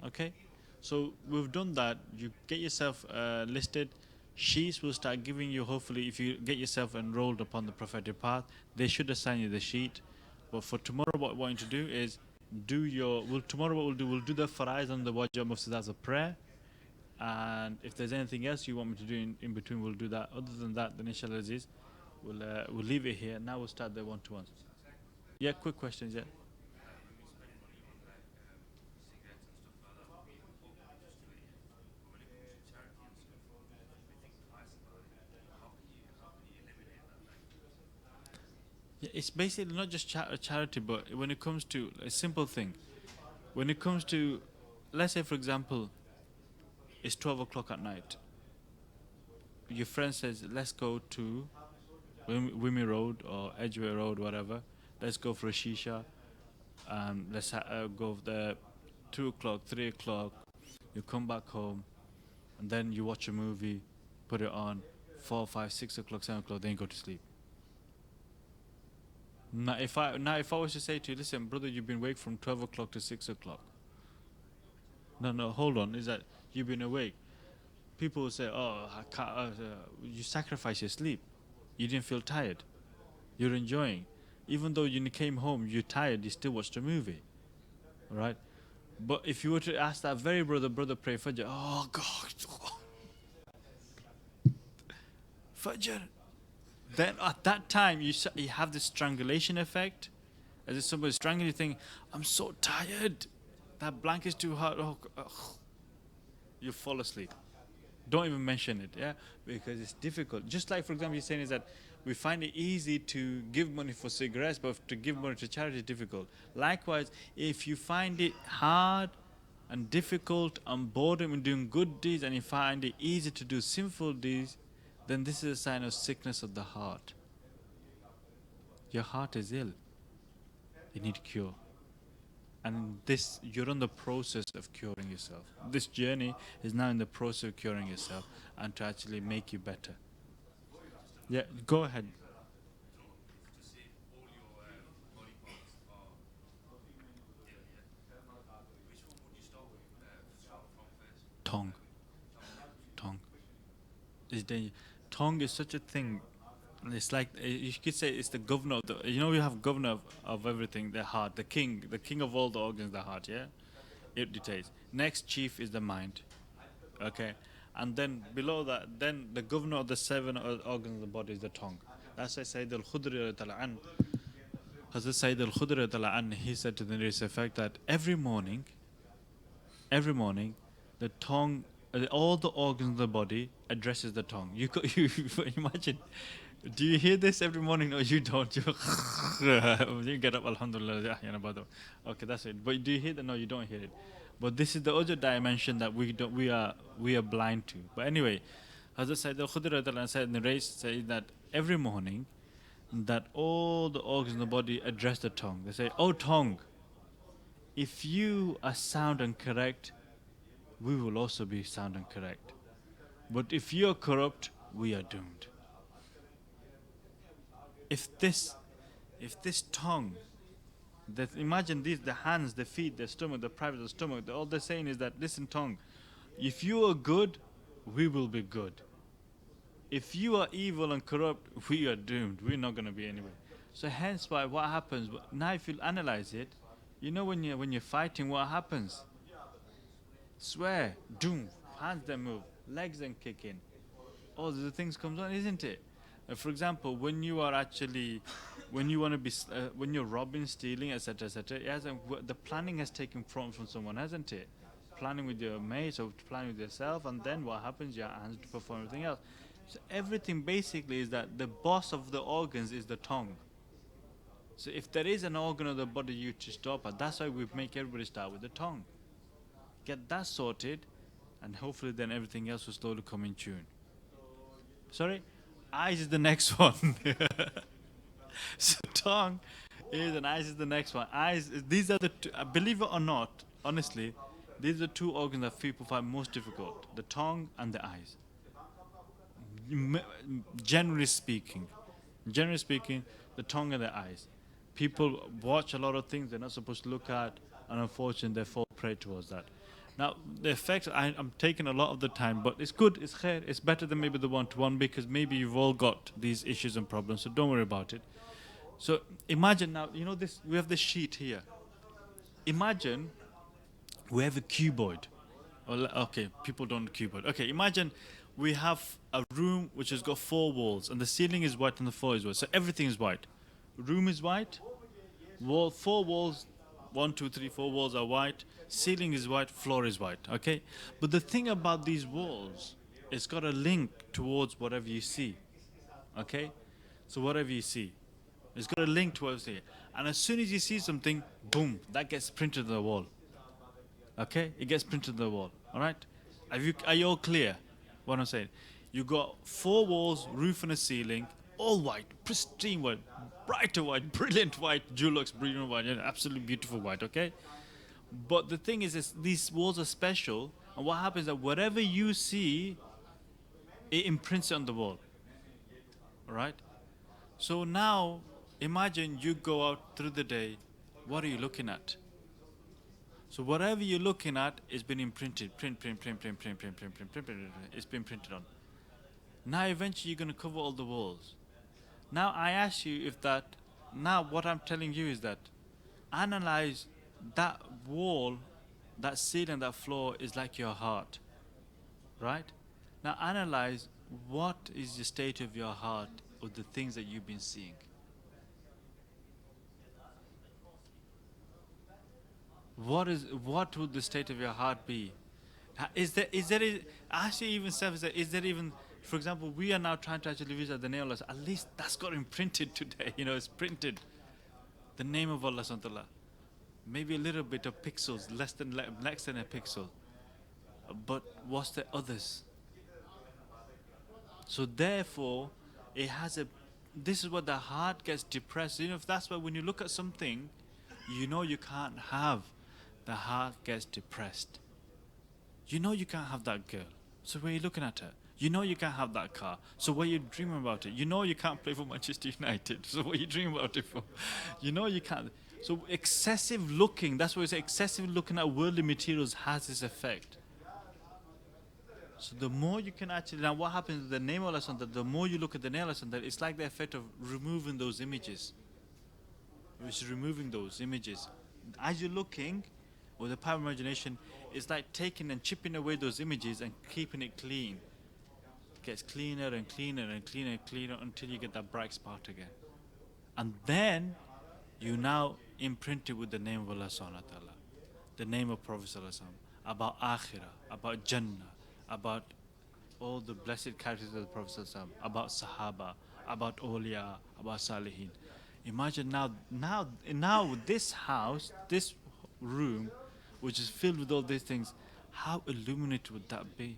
Okay? So we've done that. You get yourself listed. Sheets will start giving you, hopefully, if you get yourself enrolled upon the prophetic path, they should assign you the sheet. But for tomorrow, what we're going to do is tomorrow what we'll do the faraiz and the wajib mufsidat of prayer. And if there's anything else you want me to do in between, we'll do that. Other than that, then inshallah Aziz, we'll leave it here. Now we'll start the one-to-ones. Yeah, quick questions, yeah. Yeah, it's basically not just charity, but when it comes to a simple thing, when it comes to, let's say for example, it's 12 o'clock at night. Your friend says, let's go to Wimmy Road or Edgware Road, whatever. Let's go for a shisha. Let's go there 2 o'clock, 3 o'clock. You come back home, and then you watch a movie, put it on, 4, 5, 6 o'clock, 7 o'clock, then you go to sleep. Now if I was to say to you, listen, brother, you've been awake from 12 o'clock to 6 o'clock. No, hold on. Is that you've been awake? People will say, "Oh, I can't, you sacrifice your sleep. You didn't feel tired. You're enjoying. Even though you came home, you're tired. You still watched a movie, all right?" But if you were to ask that very brother, pray Fajr. Oh God, Fajr. Then at that time, you have this strangulation effect. As if somebody's strangling you, think, "I'm so tired. That blanket's too hard." Oh, you fall asleep. Don't even mention it, yeah, because it's difficult. Just like, for example, you're saying is that we find it easy to give money for cigarettes, but to give money to charity is difficult. Likewise, if you find it hard and difficult and boredom in doing good deeds, and you find it easy to do sinful deeds, then this is a sign of sickness of the heart. Your heart is ill. You need cure. And this, you're in the process of curing yourself. This journey is now in the process of curing yourself and to actually make you better. Yeah, go ahead. Tongue. Tongue. Is danger. Tongue is such a thing. It's like you could say it's the governor of the. You know, we have governor of everything. The heart, the king of all the organs, the heart. Yeah, it dictates. Next chief is the mind. Okay, and then below that, then the governor of the seven organs of the body is the tongue. That's why Sayyid al-Khudri an. Hazrat Sayyid al-Khudri an, he said to the nearest effect that every morning, the tongue, all the organs of the body addresses the tongue. You imagine. Do you hear this every morning? No, you don't. You get up, Alhamdulillah. Okay, that's it. But do you hear that? No, you don't hear it. But this is the other dimension that we are blind to. But anyway, Hazrat Sayyid al-Khudri said in the race, say that every morning, that all the organs in the body address the tongue. They say, "Oh tongue, if you are sound and correct, we will also be sound and correct. But if you are corrupt, we are doomed." If this tongue, that imagine these, the hands, the feet, the stomach, the private, the stomach, all they're saying is that, listen tongue, if you are good, we will be good. If you are evil and corrupt, we are doomed. We're not going to be anywhere. So hence why what happens now, if you analyze it, you know when you're fighting, what happens? Swear, doom, hands then move, legs then kick in. All the things comes on, isn't it? For example, when you are actually, when you want to be, when you're robbing, stealing, etc., etc., the planning has taken from someone, hasn't it? Planning with your mates or planning with yourself, and then what happens? Your hands to perform everything else. So everything basically is that the boss of the organs is the tongue. So if there is an organ of the body you to stop at, that's why we make everybody start with the tongue. Get that sorted, and hopefully then everything else will slowly come in tune. Sorry? Eyes is the next one. So tongue is and eyes is the next one. Eyes, these are the two, believe it or not, honestly, these are the two organs that people find most difficult. The tongue and the eyes. M- Generally speaking. Generally speaking, the tongue and the eyes. People watch a lot of things they're not supposed to look at, and unfortunately they fall prey towards that. Now, the effect, I'm taking a lot of the time, but it's good, it's khair, it's better than maybe the one-to-one, because maybe you've all got these issues and problems, so don't worry about it. So imagine now, you know this, we have this sheet here. Imagine we have a cuboid. Okay, people don't cuboid. Okay, imagine we have a room which has got four walls, and the ceiling is white and the floor is white, so everything is white. Room is white, four walls, one, two, three, four walls are white. Ceiling is white, floor is white. Okay, but the thing about these walls, it's got a link towards whatever you see. Okay, so whatever you see, it's got a link to what you see. And as soon as you see something, boom, that gets printed on the wall. Okay, it gets printed on the wall. All right, are you all clear? What I'm saying? You got four walls, roof, and a ceiling, all white, pristine white, brighter white, brilliant white, Dulux, brilliant white, absolutely beautiful white. Okay, but the thing is these walls are special, and what happens is that whatever you see, it imprints it on the wall. All right. So now, imagine you go out through the day. What are you looking at? So whatever you're looking at is been imprinted. Print. It's been printed on. Now eventually you're going to cover all the walls. Now I ask you if that, now what I'm telling you is that analyze that wall, that ceiling, that floor is like your heart, right? Now analyze what is the state of your heart of the things that you've been seeing. What would the state of your heart be? Actually even says that, is there even, for example, we are now trying to actually visit the name of Allah. At least that's got imprinted today. It's printed. The name of Allah subhanahu wa ta'ala. Maybe a little bit of pixels, less than a pixel. But what's the others? So therefore, it has a. This is what the heart gets depressed. If that's why when you look at something, you can't have. The heart gets depressed. You can't have that girl. So why are you looking at her? You can't have that car. So why are you dreaming about it? You can't play for Manchester United. So what are you dreaming about it for? You can't. So excessive looking, that's why we say excessive looking at worldly materials has this effect. So the more you can actually, now what happens with the name of Allah, the more you look at the name of Allah, it's like the effect of removing those images. Which is removing those images. As you're looking, with the power of imagination, it's like taking and chipping away those images and keeping it clean. It gets cleaner and cleaner and cleaner and cleaner until you get that bright spot again. And then you now imprint it with the name of Allah subhanahu wa ta'ala, the name of Prophet sallallahu alaihi wasallam, about Akhirah, about Jannah, about all the blessed characters of the Prophet sallallahu alaihi wasallam, about Sahaba, about Awliya, about Salihin. Imagine now this house, this room, which is filled with all these things, how illuminated would that be?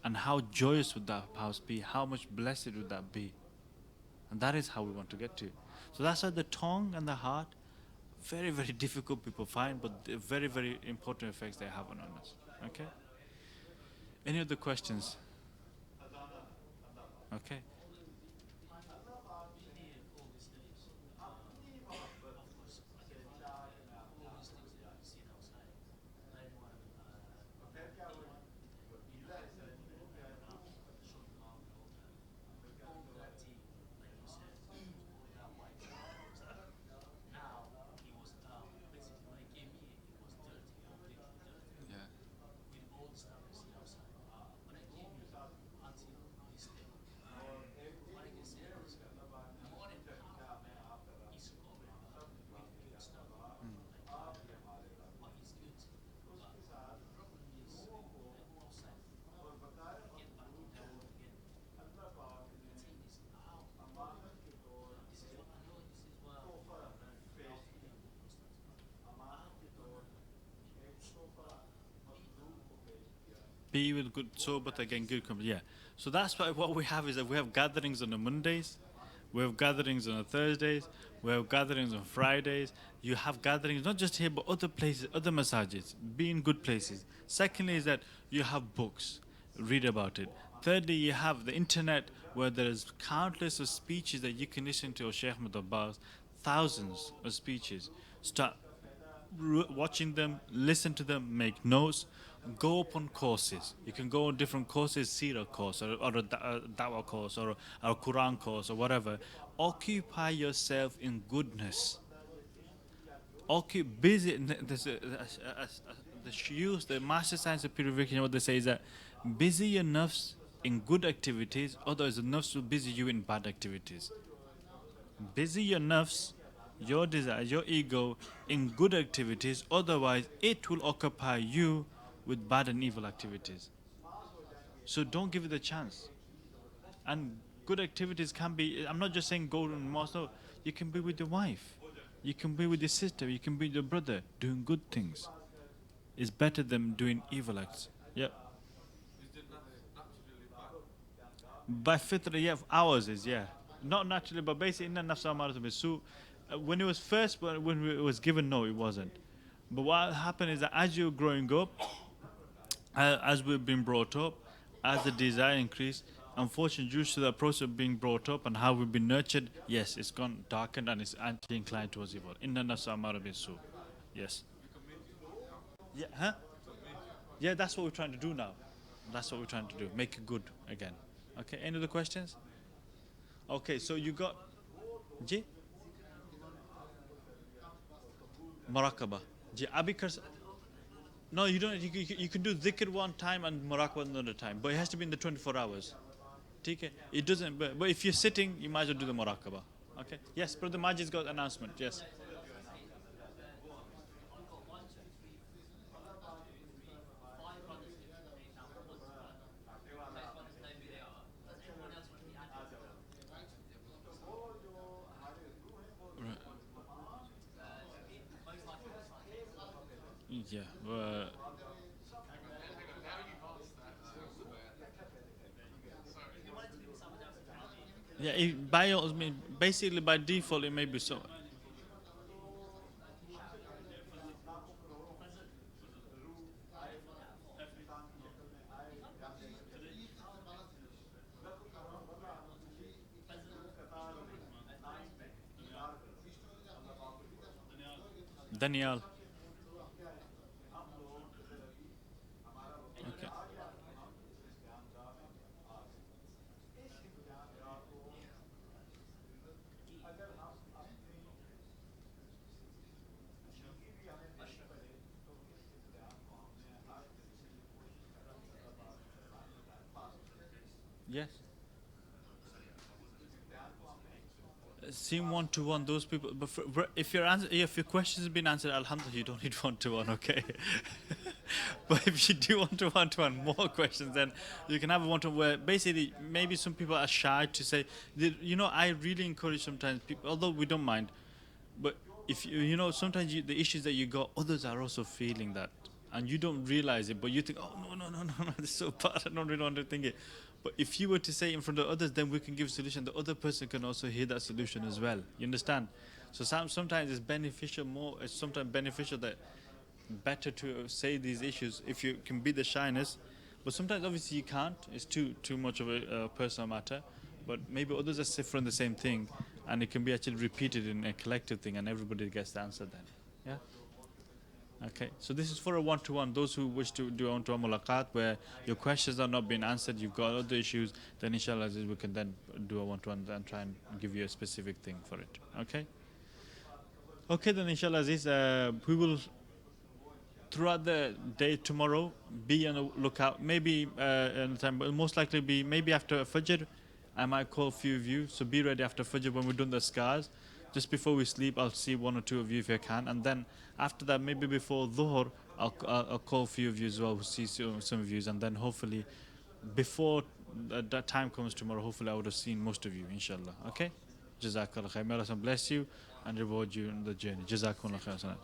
And how joyous would that house be? How much blessed would that be? And that is how we want to get to. So that's why the tongue and the heart, very, very difficult people find, but very, very important effects they have on us. Okay? Any other questions? Okay. Be with good sohbat, again good company. Yeah. So that's why what we have is that we have gatherings on the Mondays, we have gatherings on the Thursdays, we have gatherings on Fridays. You have gatherings not just here but other places, other masajids. Be in good places. Secondly is that you have books, read about it. Thirdly, you have the internet where there is countless of speeches that you can listen to of Sheikh Ahmed Abbas, thousands of speeches. Start watching them, listen to them, make notes, go upon courses. You can go on different courses, Sira course or a Dawah course or a Quran course or whatever. Occupy yourself in goodness. Busy. The shuyukh, the master science of purification, what they say is that busy your nafs in good activities, otherwise the nafs will busy you in bad activities. Busy your nafs, your desire, your ego in good activities, otherwise it will occupy you with bad and evil activities. So don't give it a chance. And good activities can be, I'm not just saying go to mosque, no, you can be with your wife, you can be with your sister, you can be with your brother, doing good things. It's better than doing evil acts. Yep. By fitra, yeah, ours is, yeah. Not naturally, but basically, inna nafsa amaratun bisu. When it was first, when it was given, no, it wasn't. But what happened is that as you're growing up, as we've been brought up, as the desire increased, unfortunately, due to the process of being brought up and how we've been nurtured, yes, it's gone darkened and it's anti-inclined towards evil. Inna nafsa amaratun bisu. Yes. Yeah, huh? Yeah, that's what we're trying to do now. That's what we're trying to do. Make it good again. Okay, any other questions? Okay, so you got Ji Murakaba. Ji Abikar. No, you don't. You can do dhikr one time and Murakaba another time, but it has to be in the 24 hours. Okay? It doesn't. But if you're sitting, you might as well do the Murakaba. Okay? Yes, Brother Majid's got announcement. Yes. Yeah. Yeah. I mean, basically by default, it may be so. Daniel. Okay. Yes. Seem one to one those people, but if your answer, if your question has been answered, alhamdulillah, you don't need one to one, okay? But if you do want to one more questions, then you can have a one to one where basically maybe some people are shy to say, I really encourage sometimes people, although we don't mind, but if sometimes the issues that you got, others are also feeling that, and you don't realize it, but you think, oh no no no no no, this is so bad. I don't really want to think it. But if you were to say in front of others, then we can give a solution. The other person can also hear that solution as well. You understand? So sometimes it's beneficial more. It's sometimes beneficial that better to say these issues if you can beat the shyness. But sometimes obviously you can't. It's too much of a personal matter. But maybe others are suffering the same thing, and it can be actually repeated in a collective thing, and everybody gets the answer then. Yeah. Okay, so this is for a one-to-one. Those who wish to do a one-to-one mulaqat where your questions are not being answered, you've got other issues, then inshallah we can then do a one-to-one and try and give you a specific thing for it. Okay? Okay, then inshallah Aziz, we will throughout the day tomorrow be on the lookout. Maybe in time, but most likely be maybe after Fajr. I might call a few of you, so be ready after Fajr when we're doing the scars. Just before we sleep, I'll see one or two of you if I can, and then after that, maybe before Dhuhr, I'll call a few of you as well, who see some of you, and then hopefully before that time comes tomorrow, hopefully I would have seen most of you, inshallah. Okay? Jazakallah khair. May Allah bless you and reward you in the journey. Jazakallah khair.